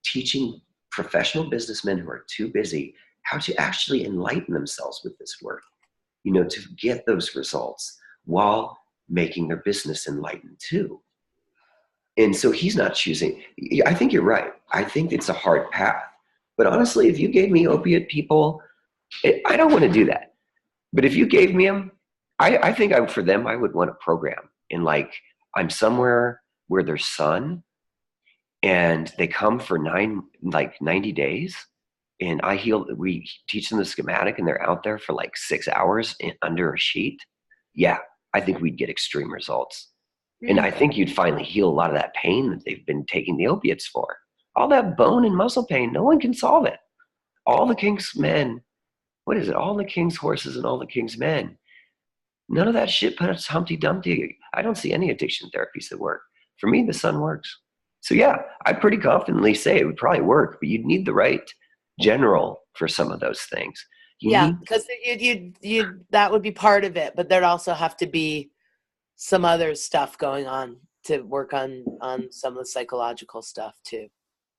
Speaker 1: teaching professional businessmen who are too busy how to actually enlighten themselves with this work, to get those results while making their business enlightened too. And so he's not choosing. I think you're right. I think it's a hard path. But honestly, if you gave me opiate people, I don't want to do that. But if you gave me them, I think for them, I would want a program in, like, I'm somewhere where there's sun and they come for 90 days and we teach them the schematic and they're out there for like 6 hours under a sheet. Yeah, I think we'd get extreme results. And I think you'd finally heal a lot of that pain that they've been taking the opiates for. All that bone and muscle pain, no one can solve it. All the king's men, what is it? All the king's horses and all the king's men. None of that shit puts Humpty Dumpty. I don't see any addiction therapies that work. For me, the sun works. So yeah, I pretty confidently say it would probably work, but you'd need the right general for some of those things.
Speaker 2: Because you that would be part of it, but there'd also have to be some other stuff going on to work on some of the psychological stuff too.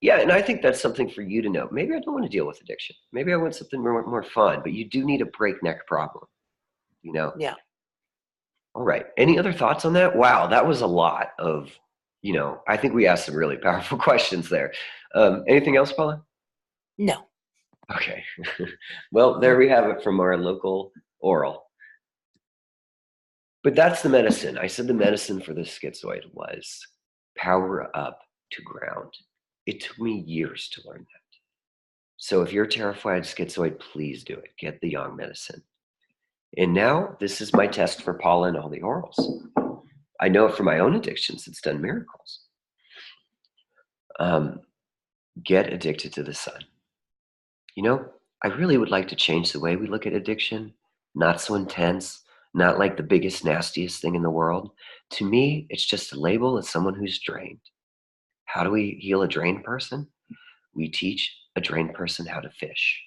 Speaker 1: Yeah, and I think that's something for you to know. Maybe I don't want to deal with addiction. Maybe I want something more fun, but you do need a breakneck problem,
Speaker 2: Yeah.
Speaker 1: All right. Any other thoughts on that? Wow, that was a lot of, I think we asked some really powerful questions there. Anything else, Paula?
Speaker 2: No.
Speaker 1: Okay. Well, there we have it from our local oral. But that's the medicine. I said the medicine for the schizoid was power up to ground. It took me years to learn that. So if you're terrified schizoid, please do it. Get the yang medicine. And now this is my test for Paula and all the orals. I know it for my own addictions. It's done miracles. Get addicted to the sun. I really would like to change the way we look at addiction. Not so intense, not like the biggest, nastiest thing in the world. To me, it's just a label as someone who's drained. How do we heal a drained person? We teach a drained person how to fish.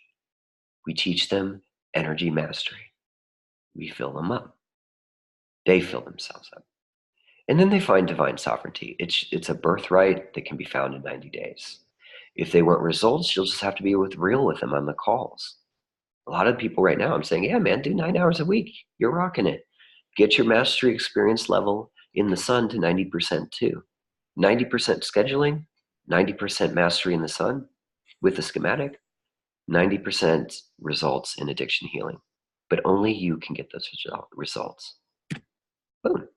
Speaker 1: We teach them energy mastery. We fill them up. They fill themselves up. And then they find divine sovereignty. It's a birthright that can be found in 90 days. If they want results, you'll just have to be real with them on the calls. A lot of people right now, I'm saying, yeah, man, do 9 hours a week. You're rocking it. Get your mastery experience level in the sun to 90% too. 90% scheduling, 90% mastery in the sun with the schematic, 90% results in addiction healing. But only you can get those results. Boom.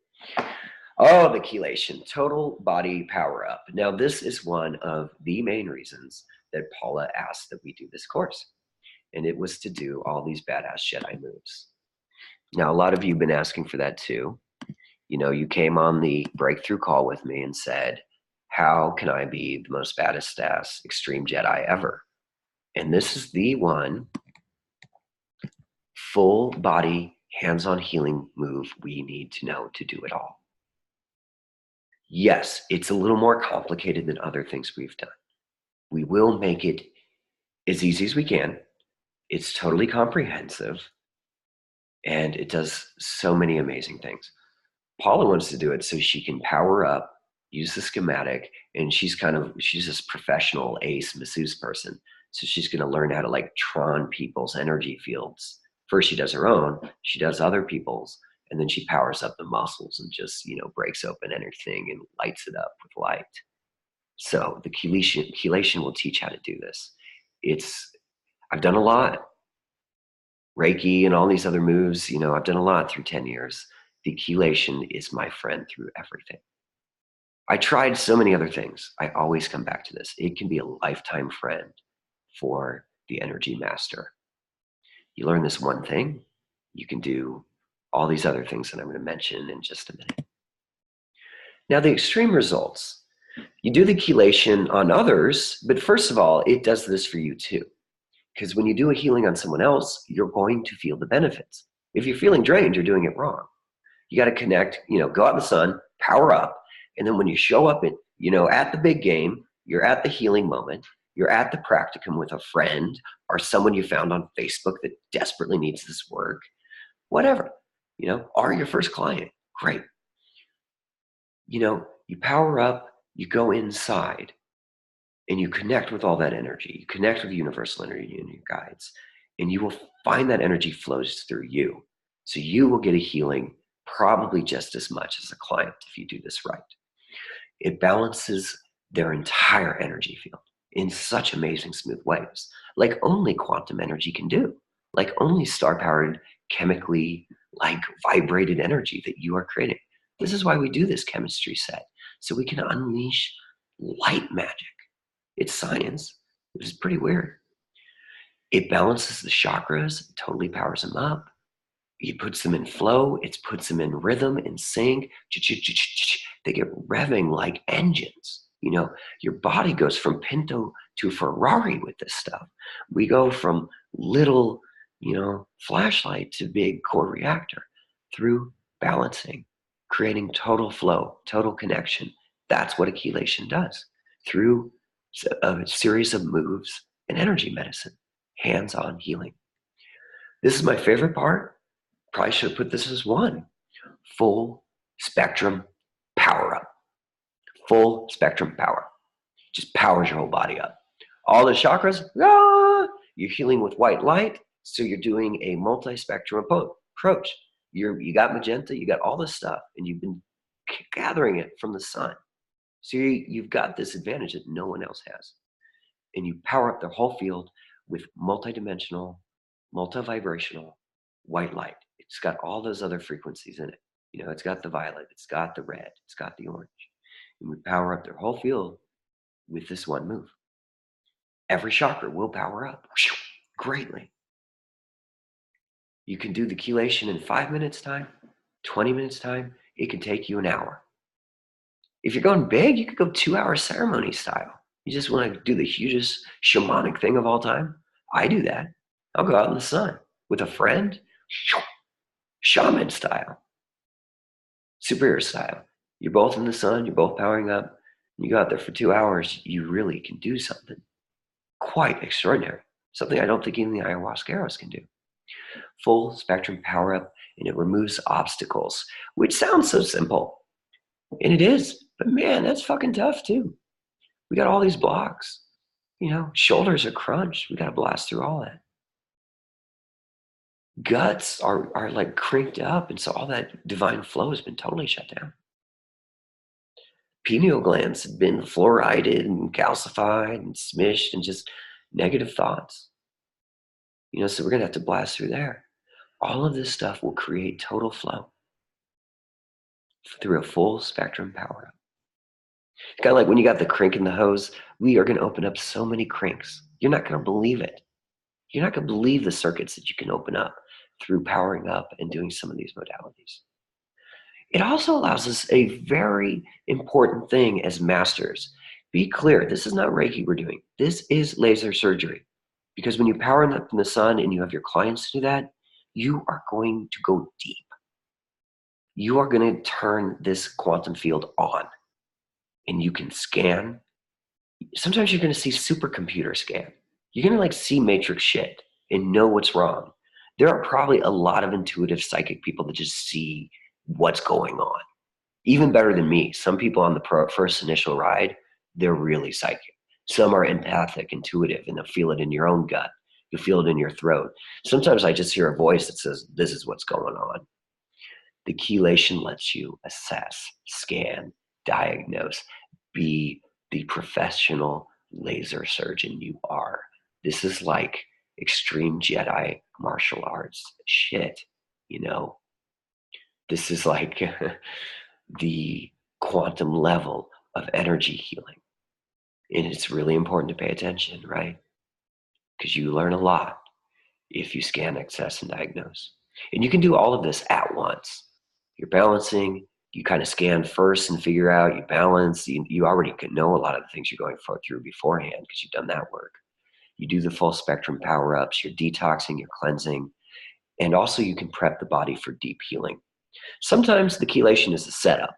Speaker 1: Oh, the chelation, total body power up. Now, this is one of the main reasons that Paula asked that we do this course. And it was to do all these badass Jedi moves. Now, a lot of you have been asking for that too. You came on the breakthrough call with me and said, how can I be the most baddest ass extreme Jedi ever? And this is the one full body hands-on healing move we need to know to do it all. Yes, it's a little more complicated than other things we've done. We will make it as easy as we can. It's totally comprehensive, and it does so many amazing things. Paula wants to do it so she can power up, use the schematic, and she's this professional ace masseuse person. So she's going to learn how to like Tron people's energy fields. First she does her own, she does other people's, and then she powers up the muscles and just, breaks open anything and lights it up with light. So the chelation will teach how to do this. I've done a lot. Reiki and all these other moves, I've done a lot through 10 years. The chelation is my friend through everything. I tried so many other things. I always come back to this. It can be a lifetime friend for the energy master. You learn this one thing, You can do all these other things that I'm going to mention in just a minute. Now, the extreme results. You do the chelation on others, but first of all, it does this for you too. Because when you do a healing on someone else, you're going to feel the benefits. If you're feeling drained, you're doing it wrong. You got to connect, go out in the sun, power up. And then when you show up at the big game, you're at the healing moment, you're at the practicum with a friend or someone you found on Facebook that desperately needs this work, whatever, or your first client. Great. You power up, you go inside and you connect with all that energy. You connect with the universal energy and your guides, and you will find that energy flows through you. So you will get a healing probably just as much as a client if you do this right. It balances their entire energy field in such amazing smooth ways, like only quantum energy can do, like only star-powered, chemically vibrated energy that you are creating. This is why we do this chemistry set, so we can unleash light magic. It's science, which is pretty weird. It balances the chakras, totally powers them up. It puts them in flow. It puts them in rhythm, in sync. They get revving like engines. Your body goes from Pinto to Ferrari with this stuff. We go from little, flashlight to big core reactor through balancing, creating total flow, total connection. That's what a chelation does through a series of moves and energy medicine, hands-on healing. This is my favorite part. Probably should have put this as one. Full spectrum power up. Full spectrum power. Just powers your whole body up. All the chakras, you're healing with white light. So you're doing a multi-spectrum approach. You got magenta, you got all this stuff, and you've been gathering it from the sun. So you've got this advantage that no one else has. And you power up their whole field with multidimensional, multi-vibrational white light. It's got all those other frequencies in it. It's got the violet, it's got the red, it's got the orange. And we power up their whole field with this one move. Every chakra will power up greatly. You can do the chelation in 5 minutes time, 20 minutes time. It can take you an hour. If you're going big, you could go 2-hour ceremony style. You just want to do the hugest shamanic thing of all time? I do that. I'll go out in the sun with a friend, shaman style, superior style. You're both in the sun, you're both powering up, and you go out there for 2 hours, you really can do something quite extraordinary. Something I don't think even the ayahuasqueros can do. Full spectrum power up, and it removes obstacles, which sounds so simple. And it is, but man, that's fucking tough too. We got all these blocks. Shoulders are crunched. We got to blast through all that. Guts are like crinked up, and so all that divine flow has been totally shut down. Pineal glands have been fluorided and calcified and smished, and just negative thoughts. So we're gonna have to blast through there. All of this stuff will create total flow through a full spectrum power up. It's kind of like when you got the crink in the hose. We are gonna open up so many crinks. You're not gonna believe it. You're not gonna believe the circuits that you can open up through powering up and doing some of these modalities. It also allows us a very important thing as masters. Be clear, this is not Reiki we're doing. This is laser surgery. Because when you power up in the sun and you have your clients do that, you are going to go deep. You are going to turn this quantum field on, and you can scan. Sometimes you're going to see supercomputer scan. You're going to see matrix shit and know what's wrong. There are probably a lot of intuitive psychic people that just see what's going on. Even better than me. Some people on the first initial ride, they're really psychic. Some are empathic, intuitive, and they'll feel it in your own gut. You'll feel it in your throat. Sometimes I just hear a voice that says, this is what's going on. The chelation lets you assess, scan, diagnose, be the professional laser surgeon you are. This is like extreme Jedi martial arts shit, This is like the quantum level of energy healing. And it's really important to pay attention, right? Because you learn a lot if you scan, access, and diagnose. And you can do all of this at once. You're balancing, you kind of scan first and figure out, you balance, you already can know a lot of the things you're going through beforehand because you've done that work. You do the full spectrum power ups, you're detoxing, you're cleansing, and also you can prep the body for deep healing. Sometimes the chelation is the setup.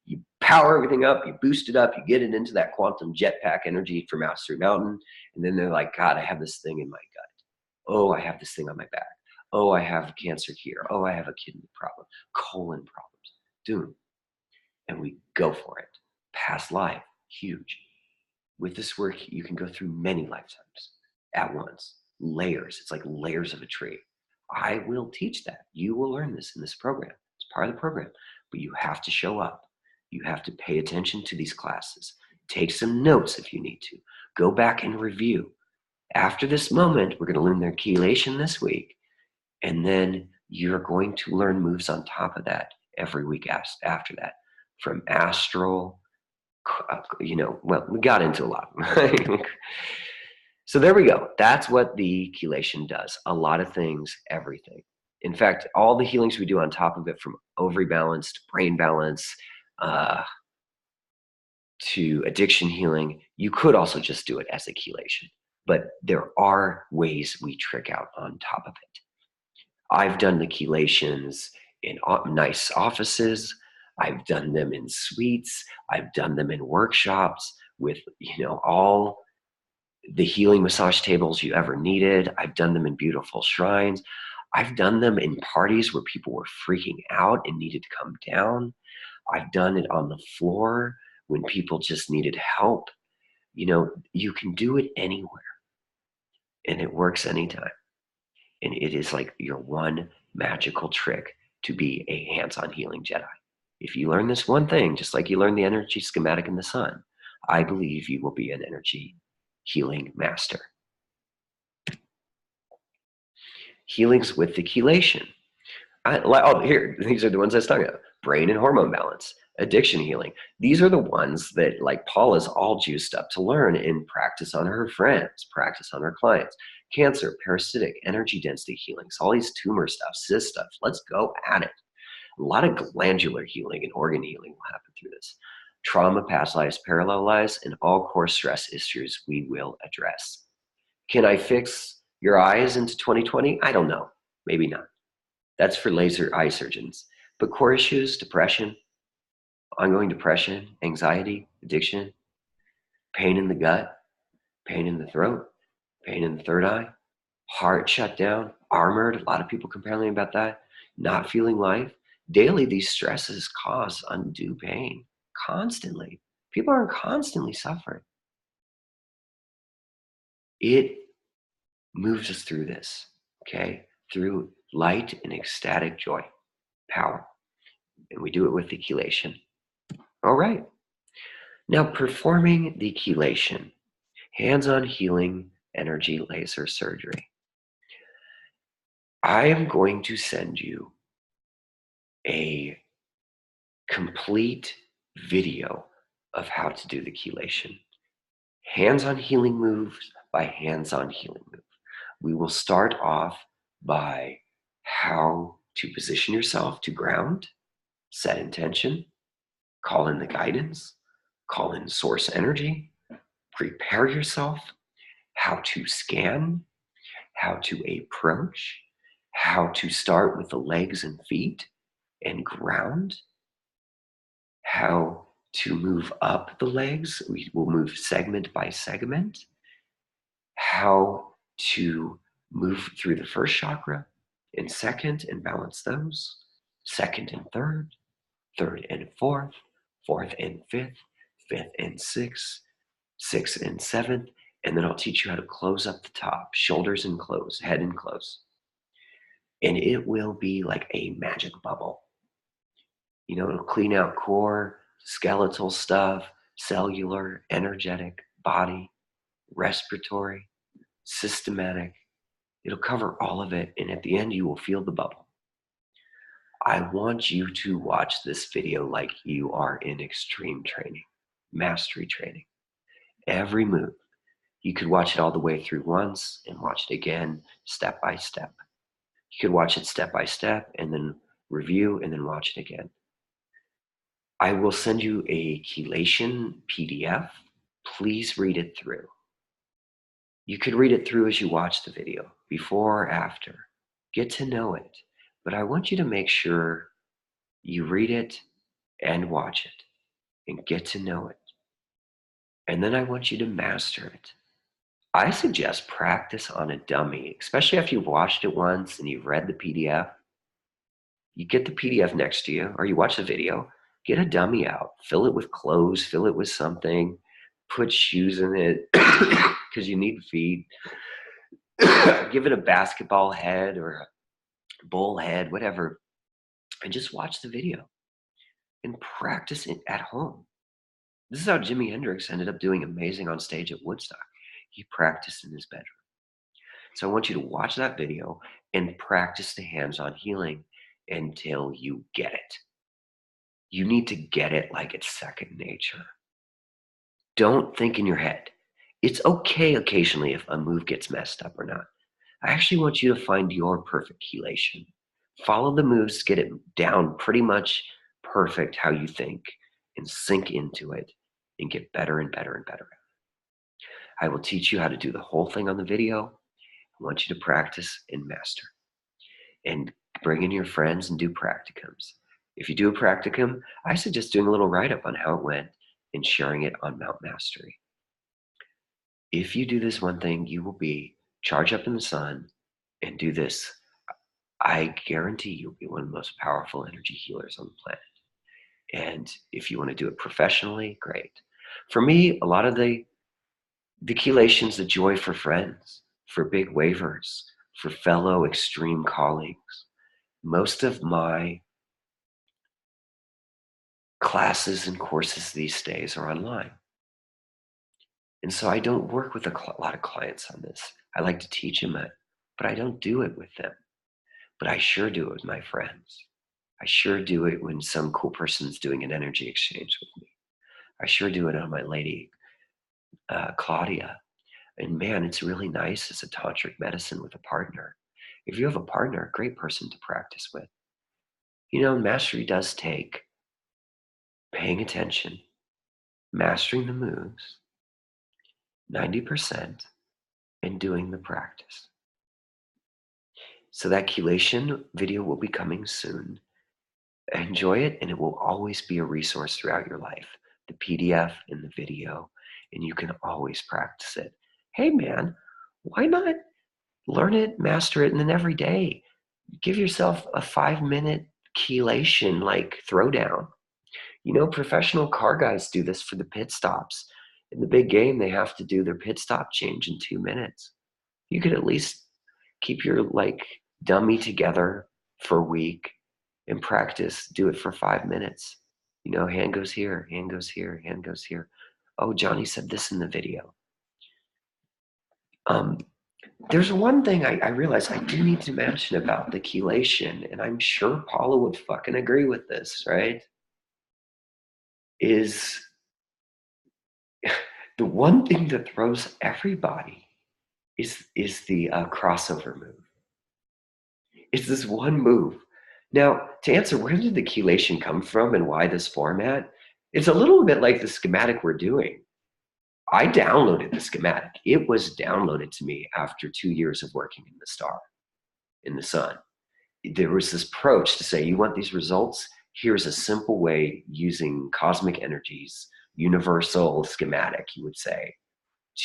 Speaker 1: You power everything up, you boost it up, you get it into that quantum jetpack energy for Mastery Mountain, and then they're like, God, I have this thing in my gut. Oh, I have this thing on my back. Oh, I have cancer here. Oh, I have a kidney problem, colon problems. Doom. And we go for it. Past life, huge. With this work, you can go through many lifetimes at once. Layers. It's like layers of a tree. I will teach that. You will learn this in this program. It's part of the program. But you have to show up. You have to pay attention to these classes. Take some notes if you need to. Go back and review. After this moment, we're going to learn their chelation this week. And then you're going to learn moves on top of that every week after that. From astral, well, we got into a lot. So there we go. That's what the chelation does. A lot of things, everything. In fact, all the healings we do on top of it, from ovary balance to brain balance to addiction healing, you could also just do it as a chelation. But there are ways we trick out on top of it. I've done the chelations in nice offices. I've done them in suites. I've done them in workshops with, all the healing massage tables you ever needed. I've done them in beautiful shrines. I've done them in parties where people were freaking out and needed to come down. I've done it on the floor when people just needed help. You can do it anywhere, and it works anytime. And it is like your one magical trick to be a hands-on healing Jedi. If you learn this one thing, just like you learn the energy schematic in the sun, I believe you will be an energy healing master. Healings with the chelation. Here, these are the ones I was talking about. Brain and hormone balance, addiction healing. These are the ones that, like, Paula's all juiced up to learn and practice on her friends, practice on her clients. Cancer, parasitic, energy density healings, all these tumor stuff, cyst stuff. Let's go at it. A lot of glandular healing and organ healing will happen through this. Trauma, past lives, parallel lives, and all core stress issues we will address. Can I fix your eyes into 2020? I don't know. Maybe not. That's for laser eye surgeons. But core issues, depression, ongoing depression, anxiety, addiction, pain in the gut, pain in the throat, pain in the third eye, heart shut down, armored. A lot of people complaining about that. Not feeling life. Daily, these stresses cause undue pain constantly. People are constantly suffering. It moves us through this, okay? Through light and ecstatic joy, power. And we do it with the chelation. All right. Now, performing the chelation, hands-on healing energy laser surgery. I am going to send you a complete video of how to do the chelation. Hands-on healing moves by hands-on healing move. We will start off by how to position yourself to ground, set intention, call in the guidance, call in source energy, prepare yourself, how to scan, how to approach, how to start with the legs and feet and ground, how to move up the legs. We will move segment by segment, how to move through the first chakra and second and balance those, second and third, third and fourth, fourth and fifth, fifth and sixth, sixth and seventh, and then I'll teach you how to close up the top, shoulders and close, head and close. And it will be like a magic bubble. It'll clean out core, skeletal stuff, cellular, energetic, body, respiratory, systematic. It'll cover all of it, and at the end, you will feel the bubble. I want you to watch this video like you are in extreme training, mastery training. Every move. You could watch it all the way through once and watch it again, step by step. You could watch it step by step and then review and then watch it again. I will send you a Chelation PDF. Please read it through. You could read it through as you watch the video, before or after. Get to know it. But I want you to make sure you read it and watch it and get to know it. And then I want you to master it. I suggest practice on a dummy, especially after you've watched it once and you've read the PDF. You get the PDF next to you, or you watch the video, get a dummy out, fill it with clothes, fill it with something, put shoes in it because you need feet. Give it a basketball head or a bull head, whatever, and just watch the video and practice it at home. This is how Jimi Hendrix ended up doing amazing on stage at Woodstock. He practiced in his bedroom. So I want you to watch that video and practice the hands-on healing until you get it. You need to get it like it's second nature. Don't think in your head. It's okay occasionally if a move gets messed up or not. I actually want you to find your perfect chelation. Follow the moves, get it down pretty much perfect how you think, and sink into it and get better and better and better. I will teach you how to do the whole thing on the video. I want you to practice and master. And bring in your friends and do practicums. If you do a practicum, I suggest doing a little write-up on how it went and sharing it on Mount Mastery. If you do this one thing, you will be charged up in the sun and do this. I guarantee you'll be one of the most powerful energy healers on the planet. And if you want to do it professionally, great. For me, a lot of the chelation's the joy for friends, for big wavers, for fellow extreme colleagues. Most of my classes and courses these days are online. And so I don't work with a lot of clients on this. I like to teach them it, but I don't do it with them. But I sure do it with my friends. I sure do it when some cool person's doing an energy exchange with me. I sure do it on my lady, Claudia. And man, it's really nice as a tantric medicine with a partner. If you have a partner, a great person to practice with. You know, mastery does take paying attention, mastering the moves, 90%, and doing the practice. So that chelation video will be coming soon. Enjoy it, and it will always be a resource throughout your life. The PDF and the video, and you can always practice it. Hey man, why not learn it, master it, and then every day give yourself a 5-minute chelation like throwdown. You know, professional car guys do this for the pit stops. In the big game, they have to do their pit stop change in 2 minutes. You could at least keep your like dummy together for a week and practice. Do it for 5 minutes. You know, hand goes here, hand goes here, hand goes here. Oh, Johnny said this in the video. There's one thing I realized I do need to mention about the chelation, and I'm sure Paula would fucking agree with this, right? Is the one thing that throws everybody is the crossover move. It's this one move. Now, to answer where did the chelation come from and why this format, it's a little bit like the schematic we're doing. I downloaded the schematic. It was downloaded to me after 2 years of working in the star, in the sun. There was this approach to say, you want these results? Here's a simple way using cosmic energies, universal schematic, you would say,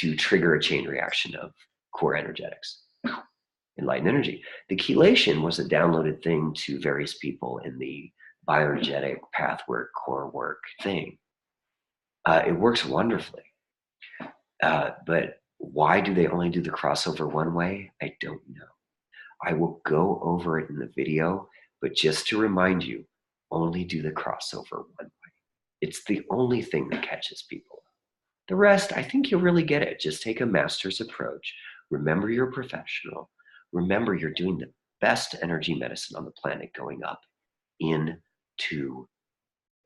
Speaker 1: to trigger a chain reaction of core energetics, enlightened energy. The chelation was a downloaded thing to various people in the bioenergetic path work, core work thing. It works wonderfully. But why do they only do the crossover one way? I don't know. I will go over it in the video, but just to remind you, only do the crossover one way. It's the only thing that catches people. The rest, I think you'll really get it. Just take a master's approach. Remember you're a professional. Remember you're doing the best energy medicine on the planet going up into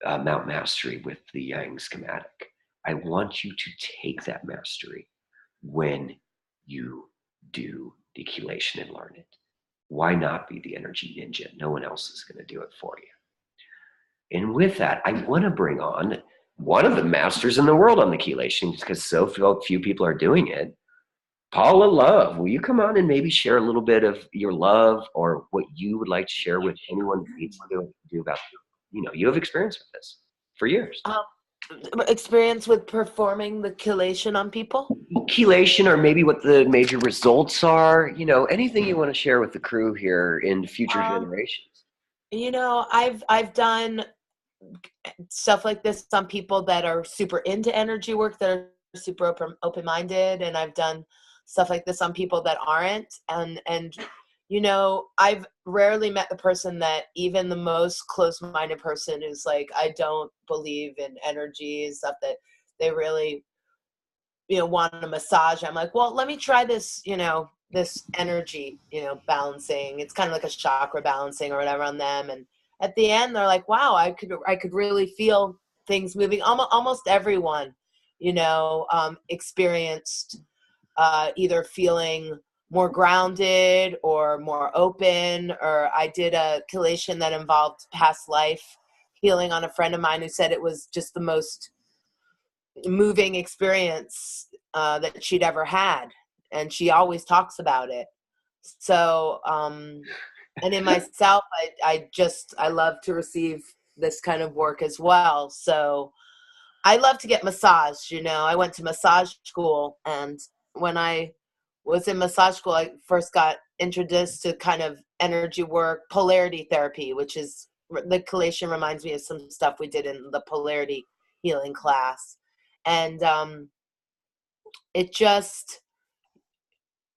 Speaker 1: Mount Mastery with the Yang schematic. I want you to take that mastery when you do the chelation and learn it. Why not be the energy ninja? No one else is going to do it for you. And with that, I want to bring on one of the masters in the world on the chelation because so few people are doing it. Paula Love, will you come on and maybe share a little bit of your love or what you would like to share with anyone who needs to do about, you have experience with this for years.
Speaker 2: Experience with performing the chelation on people?
Speaker 1: Chelation or maybe what the major results are, anything you want to share with the crew here in future generations.
Speaker 2: I've done stuff like this on people that are super into energy work, that are super open-minded, and I've done stuff like this on people that aren't. And I've rarely met the person that even the most close-minded person who's like, I don't believe in energy and stuff, that they really want a massage. I'm like, well, let me try this, this energy, balancing. It's kind of like a chakra balancing or whatever on them. And at the end, they're like, wow, I could really feel things moving. Almost everyone, experienced either feeling more grounded or more open. Or I did a chelation that involved past life healing on a friend of mine who said it was just the most moving experience that she'd ever had, and she always talks about it. So and in myself, I love to receive this kind of work as well. So I love to get massaged. I went to massage school, and when I was in massage school, I first got introduced to kind of energy work, polarity therapy, which is, the chelation reminds me of some stuff we did in the polarity healing class. And it just,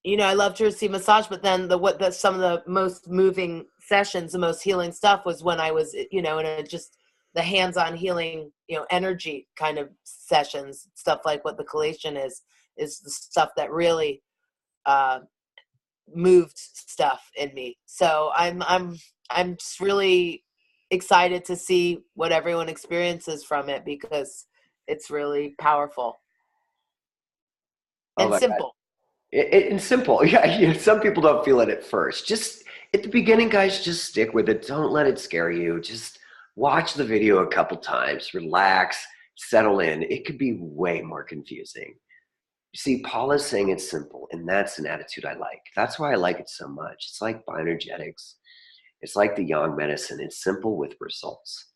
Speaker 2: I love to receive massage, but then some of the most moving sessions, the most healing stuff was when I was, in just the hands-on healing, energy kind of sessions, stuff like what the chelation is the stuff that really moved stuff in me. So I'm just really excited to see what everyone experiences from it, because it's really powerful
Speaker 1: Oh
Speaker 2: and
Speaker 1: my God.
Speaker 2: simple.
Speaker 1: And simple. Yeah, some people don't feel it at first. Just at the beginning, guys, just stick with it. Don't let it scare you. Just watch the video a couple times, relax, settle in. It could be way more confusing. You see, Paula's saying it's simple, and that's an attitude I like. That's why I like it so much. It's like bioenergetics. It's like the yang medicine. It's simple with results.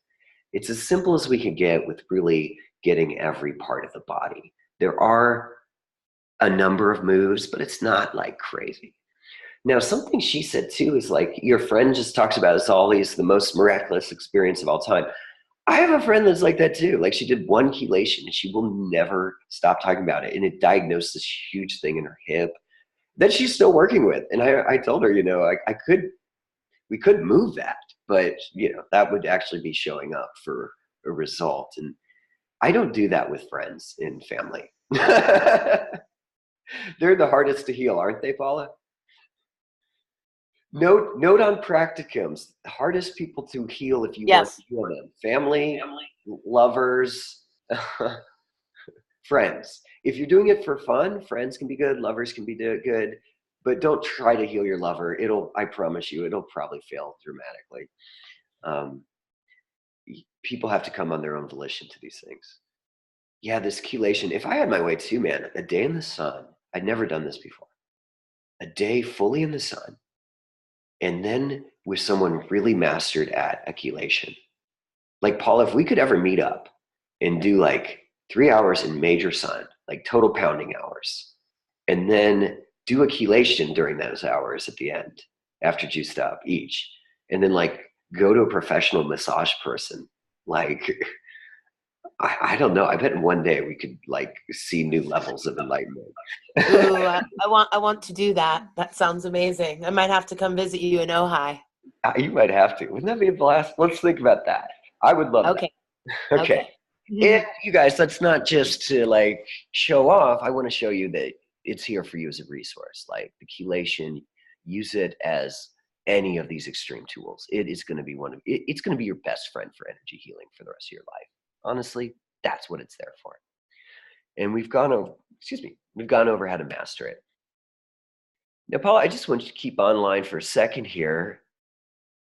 Speaker 1: It's as simple as we can get with really getting every part of the body. There are a number of moves, but it's not like crazy. Now, something she said too is like, your friend just talks about it's always the most miraculous experience of all time. I have a friend that's like that too. Like, she did one chelation and she will never stop talking about it. And it diagnosed this huge thing in her hip that she's still working with. And I told her, we could move that, but that would actually be showing up for a result. And I don't do that with friends and family. They're the hardest to heal, aren't they, Paula? Note on practicums, the hardest people to heal if you want to
Speaker 2: Yes.
Speaker 1: heal them. Family, lovers, friends. If you're doing it for fun, friends can be good, lovers can be good, but don't try to heal your lover. I promise you, it'll probably fail dramatically. Um, People have to come on their own volition to these things. Yeah, this chelation. If I had my way too, man, a day in the sun, I'd never done this before. A day fully in the sun, and then with someone really mastered at a chelation. Like, Paul, if we could ever meet up and do like 3 hours in major sun, like total pounding hours, and then do a chelation during those hours at the end after juiced up each, and then like go to a professional massage person, like I don't know. I bet in one day we could like see new levels of enlightenment.
Speaker 2: Ooh, I want to do that. That sounds amazing. I might have to come visit you in Ojai.
Speaker 1: You might have to. Wouldn't that be a blast? Let's think about that. I would love that.
Speaker 2: Okay.
Speaker 1: Okay.
Speaker 2: Okay.
Speaker 1: And you guys, that's not just to like show off. I want to show you that it's here for you as a resource. Like the chelation, use it as any of these extreme tools. It is going to be it's going to be your best friend for energy healing for the rest of your life. Honestly, that's what it's there for. And we've gone over how to master it. Now, Paula, I just want you to keep online for a second here.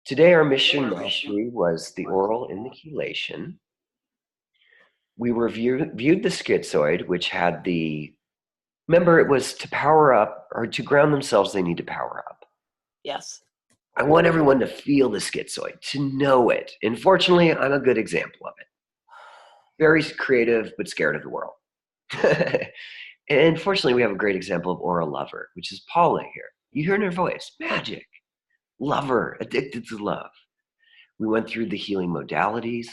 Speaker 1: Today, our mission mastery was the oral and the chelation. We reviewed the schizoid, which had remember, it was to power up or to ground themselves, they need to power up.
Speaker 2: Yes.
Speaker 1: I want everyone to feel the schizoid, to know it. And fortunately, I'm a good example of it. Very creative, but scared of the world. And fortunately, we have a great example of Aura Lover, which is Paula here. You hear in her voice, magic, lover, addicted to love. We went through the healing modalities.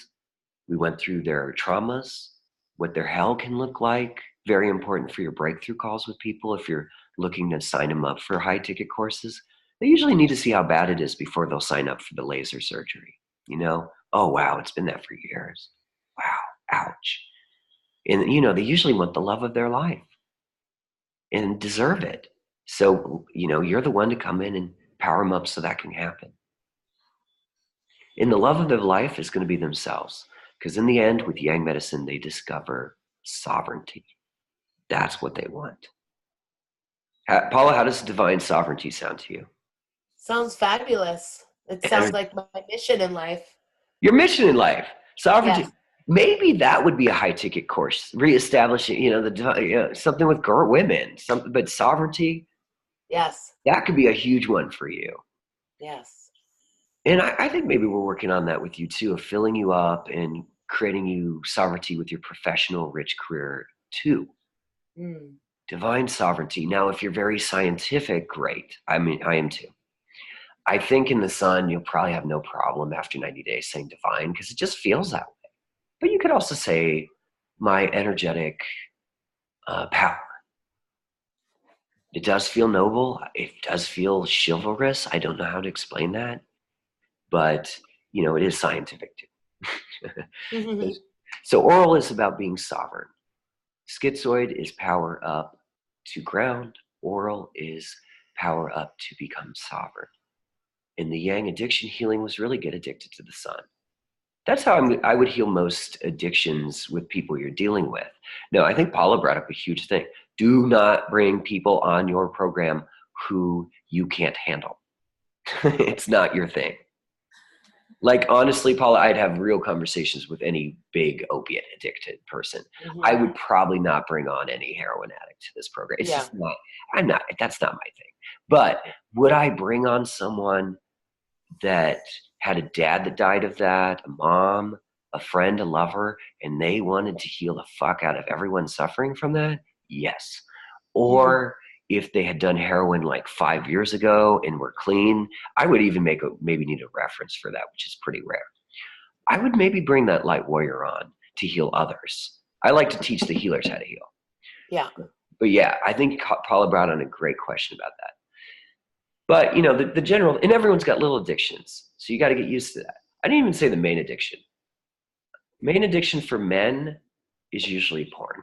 Speaker 1: We went through their traumas, what their hell can look like. Very important for your breakthrough calls with people. If you're looking to sign them up for high ticket courses, they usually need to see how bad it is before they'll sign up for the laser surgery. Oh, wow, it's been that for years. Wow, ouch. And, they usually want the love of their life and deserve it. So, you're the one to come in and power them up so that can happen. And the love of their life is going to be themselves. Because in the end, with Yang medicine, they discover sovereignty. That's what they want. Paula, how does divine sovereignty sound to you?
Speaker 2: Sounds fabulous. It sounds like my mission in life.
Speaker 1: Your mission in life, sovereignty.
Speaker 2: Yes.
Speaker 1: Maybe that would be a high ticket course, reestablishing, something with women, something, but sovereignty.
Speaker 2: Yes.
Speaker 1: That could be a huge one for you.
Speaker 2: Yes.
Speaker 1: And I think maybe we're working on that with you too, of filling you up and creating you sovereignty with your professional, rich career too.
Speaker 2: Mm.
Speaker 1: Divine sovereignty. Now, if you're very scientific, great. I mean, I am too. I think in the sun, you'll probably have no problem after 90 days saying divine because it just feels that way. But you could also say my energetic power. It does feel noble. It does feel chivalrous. I don't know how to explain that, but it is scientific too. So oral is about being sovereign. Schizoid is power up to ground. Oral is power up to become sovereign. And the Yang addiction healing was really get addicted to the sun. That's how I would heal most addictions with people you're dealing with. No, I think Paula brought up a huge thing. Do not bring people on your program who you can't handle. It's not your thing. Like, honestly, Paula, I'd have real conversations with any big opiate addicted person. I would probably not bring on any heroin addict to this program. It's just not, that's not my thing. But would I bring on someone that had a dad that died of that, a mom, a friend, a lover, and they wanted to heal the fuck out of everyone suffering from that? Yes. Or if they had done heroin like 5 years ago and were clean, I would even maybe need a reference for that, which is pretty rare. I would maybe bring that light warrior on to heal others. I like to teach the healers how to heal.
Speaker 2: Yeah.
Speaker 1: But yeah, I think Paula brought on a great question about that. But the general, and everyone's got little addictions, so you got to get used to that. I didn't even say the main addiction. Main addiction for men is usually porn.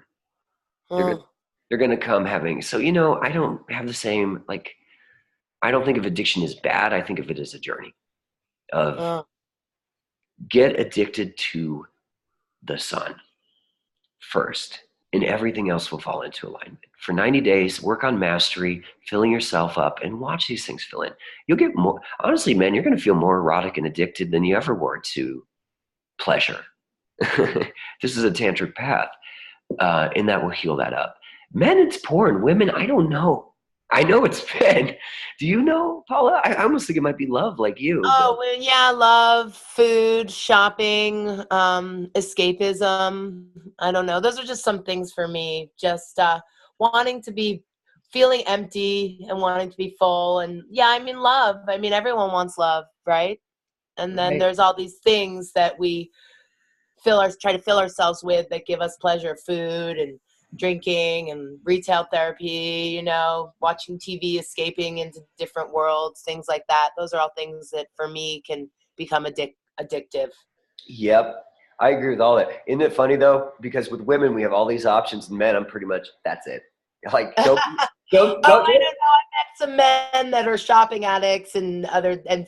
Speaker 1: They're gonna come having. So I don't have the same like. I don't think of addiction as bad. I think of it as a journey of get addicted to the sun first, and everything else will fall into alignment. For 90 days, work on mastery, filling yourself up, and watch these things fill in. You'll get more, honestly, man, you're going to feel more erotic and addicted than you ever were to pleasure. This is a tantric path, and that will heal that up. Men, it's porn. Women, I don't know. I know it's men. Do you know, Paula? I almost think it might be love like you.
Speaker 2: Oh, well, yeah, love, food, shopping, escapism. I don't know. Those are just some things for me. Just wanting to be feeling empty and wanting to be full. And yeah, I mean, love. I mean, everyone wants love, right? And then there's all these things that we try to fill ourselves with that give us pleasure, food and drinking and retail therapy, watching TV, escaping into different worlds, things like that. Those are all things that for me can become addictive.
Speaker 1: Yep. I agree with all that. Isn't it funny though? Because with women, we have all these options, and men, I'm pretty much, that's it. Like, don't.
Speaker 2: I don't know. I met some men that are shopping addicts and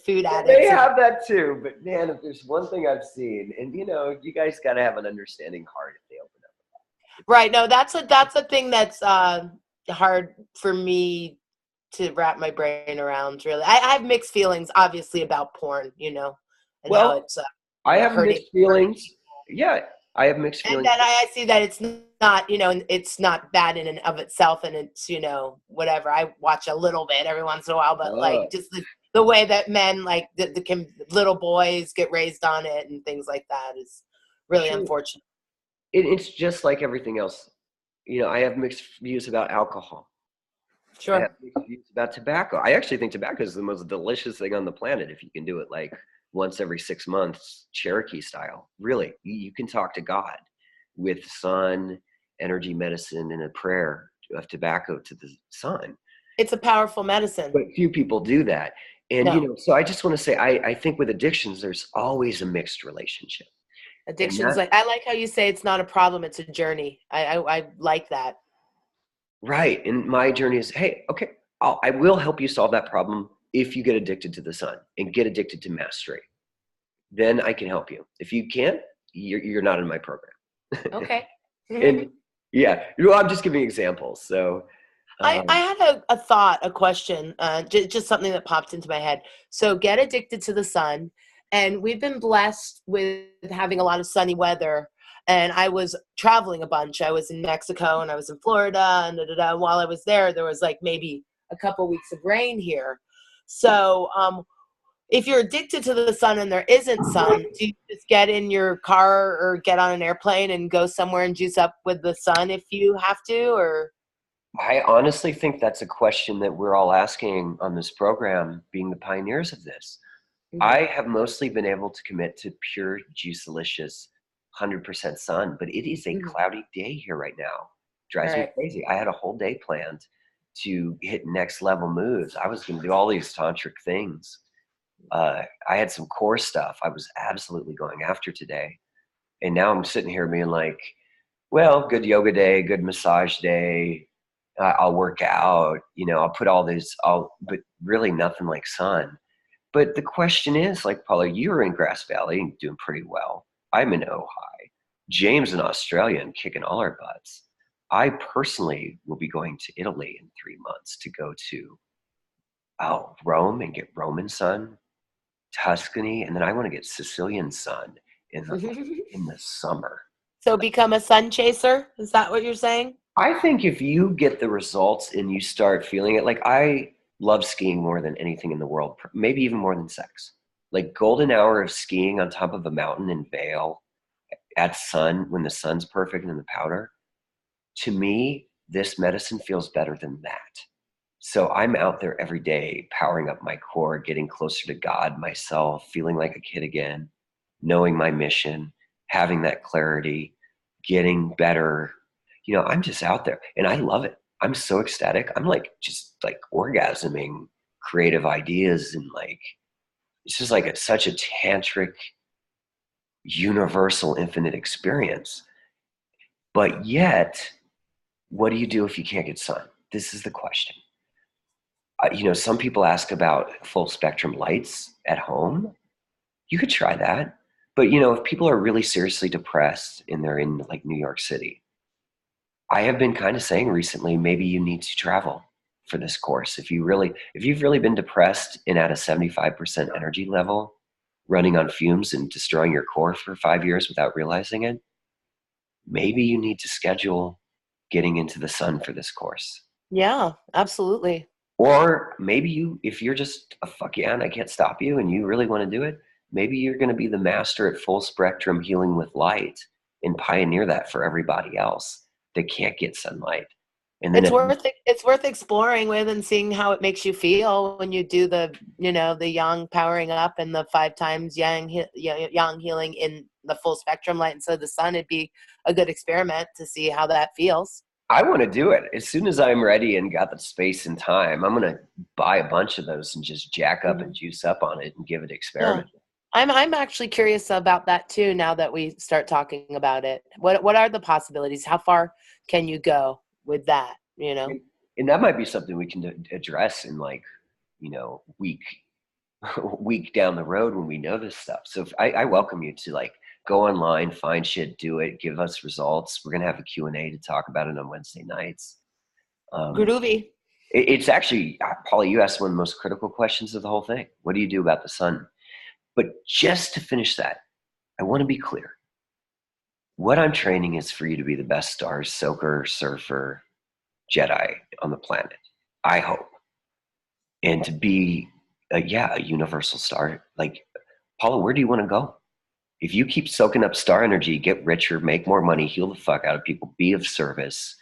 Speaker 2: food addicts.
Speaker 1: They have that too. But man, if there's one thing I've seen, and you guys got to have an understanding heart if they open up.
Speaker 2: Right. No, that's a thing that's hard for me to wrap my brain around, really. I have mixed feelings, obviously, about porn, and how
Speaker 1: Well,
Speaker 2: it's,
Speaker 1: I have
Speaker 2: hurting
Speaker 1: mixed feelings. Yeah, I have mixed
Speaker 2: and
Speaker 1: feelings.
Speaker 2: then I see that it's not, and it's not bad in and of itself, and it's, whatever. I watch a little bit every once in a while, but like
Speaker 1: Oh,
Speaker 2: just the way that men, like the little boys get raised on it and things like that is really
Speaker 1: sure.
Speaker 2: unfortunate.
Speaker 1: It's just like everything else. I have mixed views about alcohol. I have
Speaker 2: Sure.
Speaker 1: mixed views about tobacco. I actually think tobacco is the most delicious thing on the planet if you can do it like once every 6 months, Cherokee style. Really, you can talk to God with sun, energy medicine, and a prayer of tobacco to the sun.
Speaker 2: It's a powerful medicine.
Speaker 1: But few people do that. And,
Speaker 2: No.
Speaker 1: so I just want to say, I think with addictions, there's always a mixed relationship. And
Speaker 2: Addictions,
Speaker 1: that,
Speaker 2: like, I like how you say it's not a problem, it's a journey. I like that.
Speaker 1: right. And my journey is, hey, okay, I will help you solve that problem if you get addicted to the sun and get addicted to mastery. Then I can help you. If you can't, you're not in my program.
Speaker 2: Okay.
Speaker 1: And yeah, I'm just giving examples. So,
Speaker 2: I
Speaker 1: um,
Speaker 2: had a thought, a question, just something that popped into my head. So get addicted to the sun. And we've been blessed with having a lot of sunny weather. And I was traveling a bunch. I was in Mexico and I was in Florida. And while I was there was like maybe a couple weeks of rain here. So if you're addicted to the sun and there isn't sun, do you just get in your car or get on an airplane and go somewhere and juice up with the sun if you have to? Or
Speaker 1: I honestly think that's a question that we're all asking on this program, being the pioneers of this.
Speaker 2: Mhm.
Speaker 1: I have mostly been able to commit to pure juicelicious 100% sun, but it is a
Speaker 2: Mhm.
Speaker 1: cloudy day here right now. Drives me
Speaker 2: Right.
Speaker 1: crazy. I had a whole day planned to hit next level moves. I was going to do all these tantric things. I had some core stuff I was absolutely going after today. And now I'm sitting here being like, well, good yoga day, good massage day. I'll work out, I'll put all these, but really nothing like sun. But the question is, like, Paula, you're in Grass Valley and doing pretty well. I'm in Ojai. James in Australia and kicking all our butts. I personally will be going to Italy in 3 months to go to Rome and get Roman sun, Tuscany, and then I want to get Sicilian sun in the summer.
Speaker 2: So become a sun chaser? Is that what you're saying?
Speaker 1: I think if you get the results and you start feeling it, like I love skiing more than anything in the world, maybe even more than sex. Like golden hour of skiing on top of a mountain in Vail at sun when the sun's perfect and in the powder. To me, this medicine feels better than that. So I'm out there every day, powering up my core, getting closer to God, myself, feeling like a kid again, knowing my mission, having that clarity, getting better. I'm just out there and I love it. I'm so ecstatic. I'm like just like orgasming creative ideas and like it's just like such a tantric, universal, infinite experience. But yet, what do you do if you can't get sun? This is the question. Some people ask about full spectrum lights at home. You could try that. But, if people are really seriously depressed and they're in like New York City, I have been kind of saying recently, maybe you need to travel for this course. If you've really been depressed and at a 75% energy level, running on fumes and destroying your core for 5 years without realizing it, maybe you need to schedule getting into the sun for this course.
Speaker 2: Yeah, absolutely.
Speaker 1: Or maybe if you're just a fuck yeah, and I can't stop you, and you really want to do it, maybe you're going to be the master at full spectrum healing with light and pioneer that for everybody else that can't get sunlight. And then,
Speaker 2: It's worth exploring with and seeing how it makes you feel when you do the yang powering up and the 5 times yang healing in the full spectrum light instead of the sun. It'd be a good experiment to see how that feels.
Speaker 1: I want to do it as soon as I'm ready and got the space and time. I'm going to buy a bunch of those and just jack up and
Speaker 2: Mhm.
Speaker 1: juice up on it and give it an
Speaker 2: Yeah.
Speaker 1: experiment.
Speaker 2: I'm actually curious about that too now that we start talking about it. What are the possibilities? How far can you go with that,
Speaker 1: And, and that might be something we can address in like, week week down the road when we know this stuff. So I welcome you to like go online, find shit, do it, give us results. We're gonna have a Q&A to talk about it on Wednesday nights. Um,
Speaker 2: Groovy.
Speaker 1: It's actually, Paula, you asked one of the most critical questions of the whole thing. What do you do about the sun? But just to finish that, I want to be clear. What I'm training is for you to be the best star soaker, surfer, Jedi on the planet, I hope. And to be, a universal star. Like, Paula, where do you want to go? If you keep soaking up star energy, get richer, make more money, heal the fuck out of people, be of service,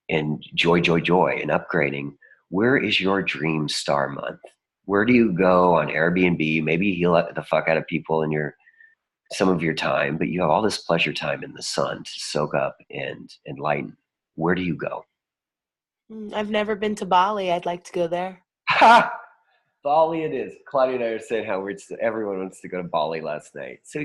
Speaker 1: and joy, joy, joy, and upgrading, where is your dream star month? Where do you go on Airbnb? Maybe heal the fuck out of people in some of your time, but you have all this pleasure time in the sun to soak up and enlighten. Where do you go?
Speaker 2: I've never been to Bali. I'd like to go there.
Speaker 1: Ha! Bali it is. Claudia and I are saying how everyone wants to go to Bali last night. So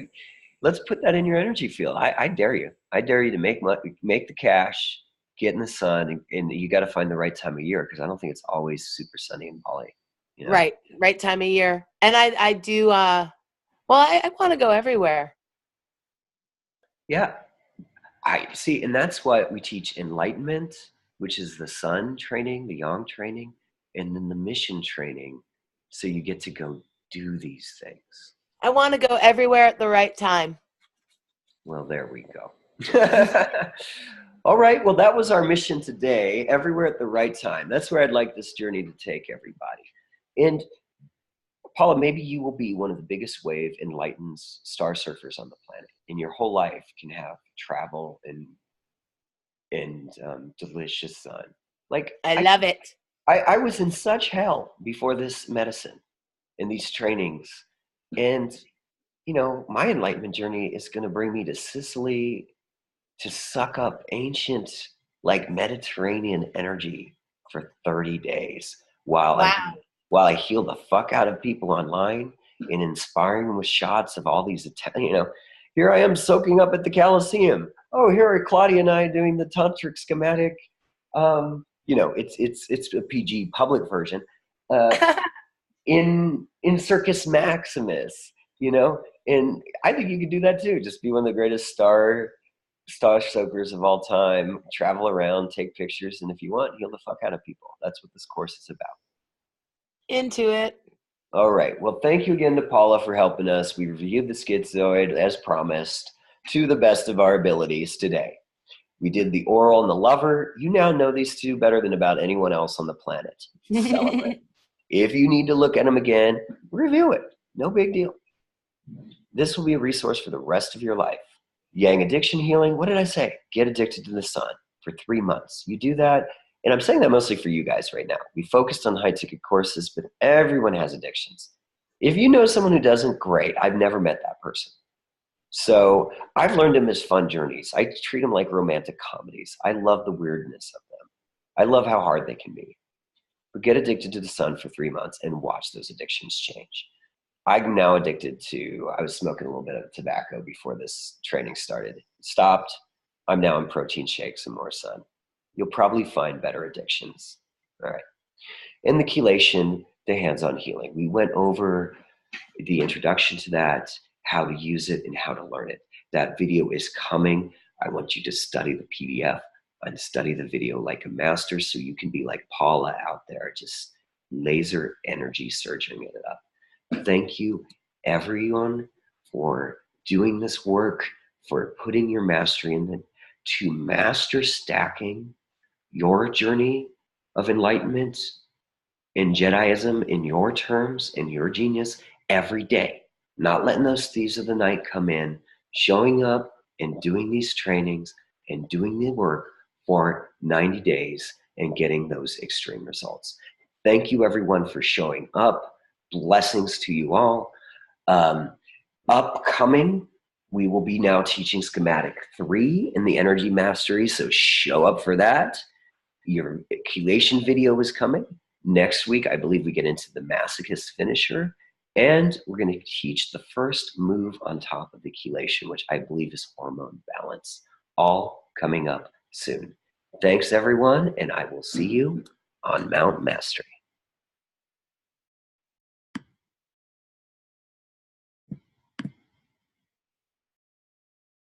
Speaker 1: let's put that in your energy field. I dare you. I dare you to make money, make the cash, get in the sun, and you got to find the right time of year, because I don't think it's always super sunny in Bali. You know?
Speaker 2: Right time of year. And I do, I want to go everywhere.
Speaker 1: Yeah, I see, and that's why we teach enlightenment, which is the sun training, the yang training, and then the mission training. So you get to go do these things.
Speaker 2: I want to go everywhere at the right time.
Speaker 1: Well, there we go. All right. Well, that was our mission today. Everywhere at the right time. That's where I'd like this journey to take everybody. And Paula, maybe you will be one of the biggest wave enlightened star surfers on the planet. In your whole life, can have travel and delicious sun. Like
Speaker 2: I love it.
Speaker 1: I was in such hell before this medicine and these trainings, and my enlightenment journey is going to bring me to Sicily to suck up ancient, like Mediterranean energy for 30 days while
Speaker 2: Wow.
Speaker 1: I heal the fuck out of people online and inspiring them with shots of all these here I am soaking up at the Coliseum. Oh, here are Claudia and I doing the tantric schematic. It's a PG public version. In Circus Maximus, and I think you could do that too. Just be one of the greatest star soakers of all time. Travel around, take pictures, and if you want, heal the fuck out of people. That's what this course is about.
Speaker 2: Into it.
Speaker 1: All right. Well, thank you again to Paula for helping us. We reviewed the Schizoid as promised to the best of our abilities today. We did the Oral and the Lover. You now know these two better than about anyone else on the planet. Celebrate. If you need to look at them again, review it. No big deal. This will be a resource for the rest of your life. Yang addiction healing. What did I say? Get addicted to the sun for 3 months. You do that. And I'm saying that mostly for you guys right now. We focused on high ticket courses, but everyone has addictions. If you know someone who doesn't, great. I've never met that person. So I've learned them as fun journeys. I treat them like romantic comedies. I love the weirdness of them. I love how hard they can be. But get addicted to the sun for 3 months and watch those addictions change. I'm now addicted to, I was smoking a little bit of tobacco before this training started. Stopped. I'm now in protein shakes and more sun. You'll probably find better addictions. All right. In the Chelation, the hands-on healing, we went over the introduction to that, how to use it, and how to learn it. That video is coming. I want you to study the PDF and study the video like a master so you can be like Paula out there, just laser energy surging it up. Thank you, everyone, for doing this work, for putting your mastery in it, to master stacking your journey of enlightenment in Jediism, in your terms, in your genius, every day. Not letting those thieves of the night come in, showing up and doing these trainings and doing the work for 90 days and getting those extreme results. Thank you, everyone, for showing up. Blessings to you all. Upcoming, we will be now teaching schematic 3 in the energy mastery, so show up for that. Your chelation video is coming. Next week, I believe we get into the masochist finisher, and we're going to teach the first move on top of the chelation, which I believe is hormone balance, all coming up soon. Thanks, everyone, and I will see you on Mount Mastery.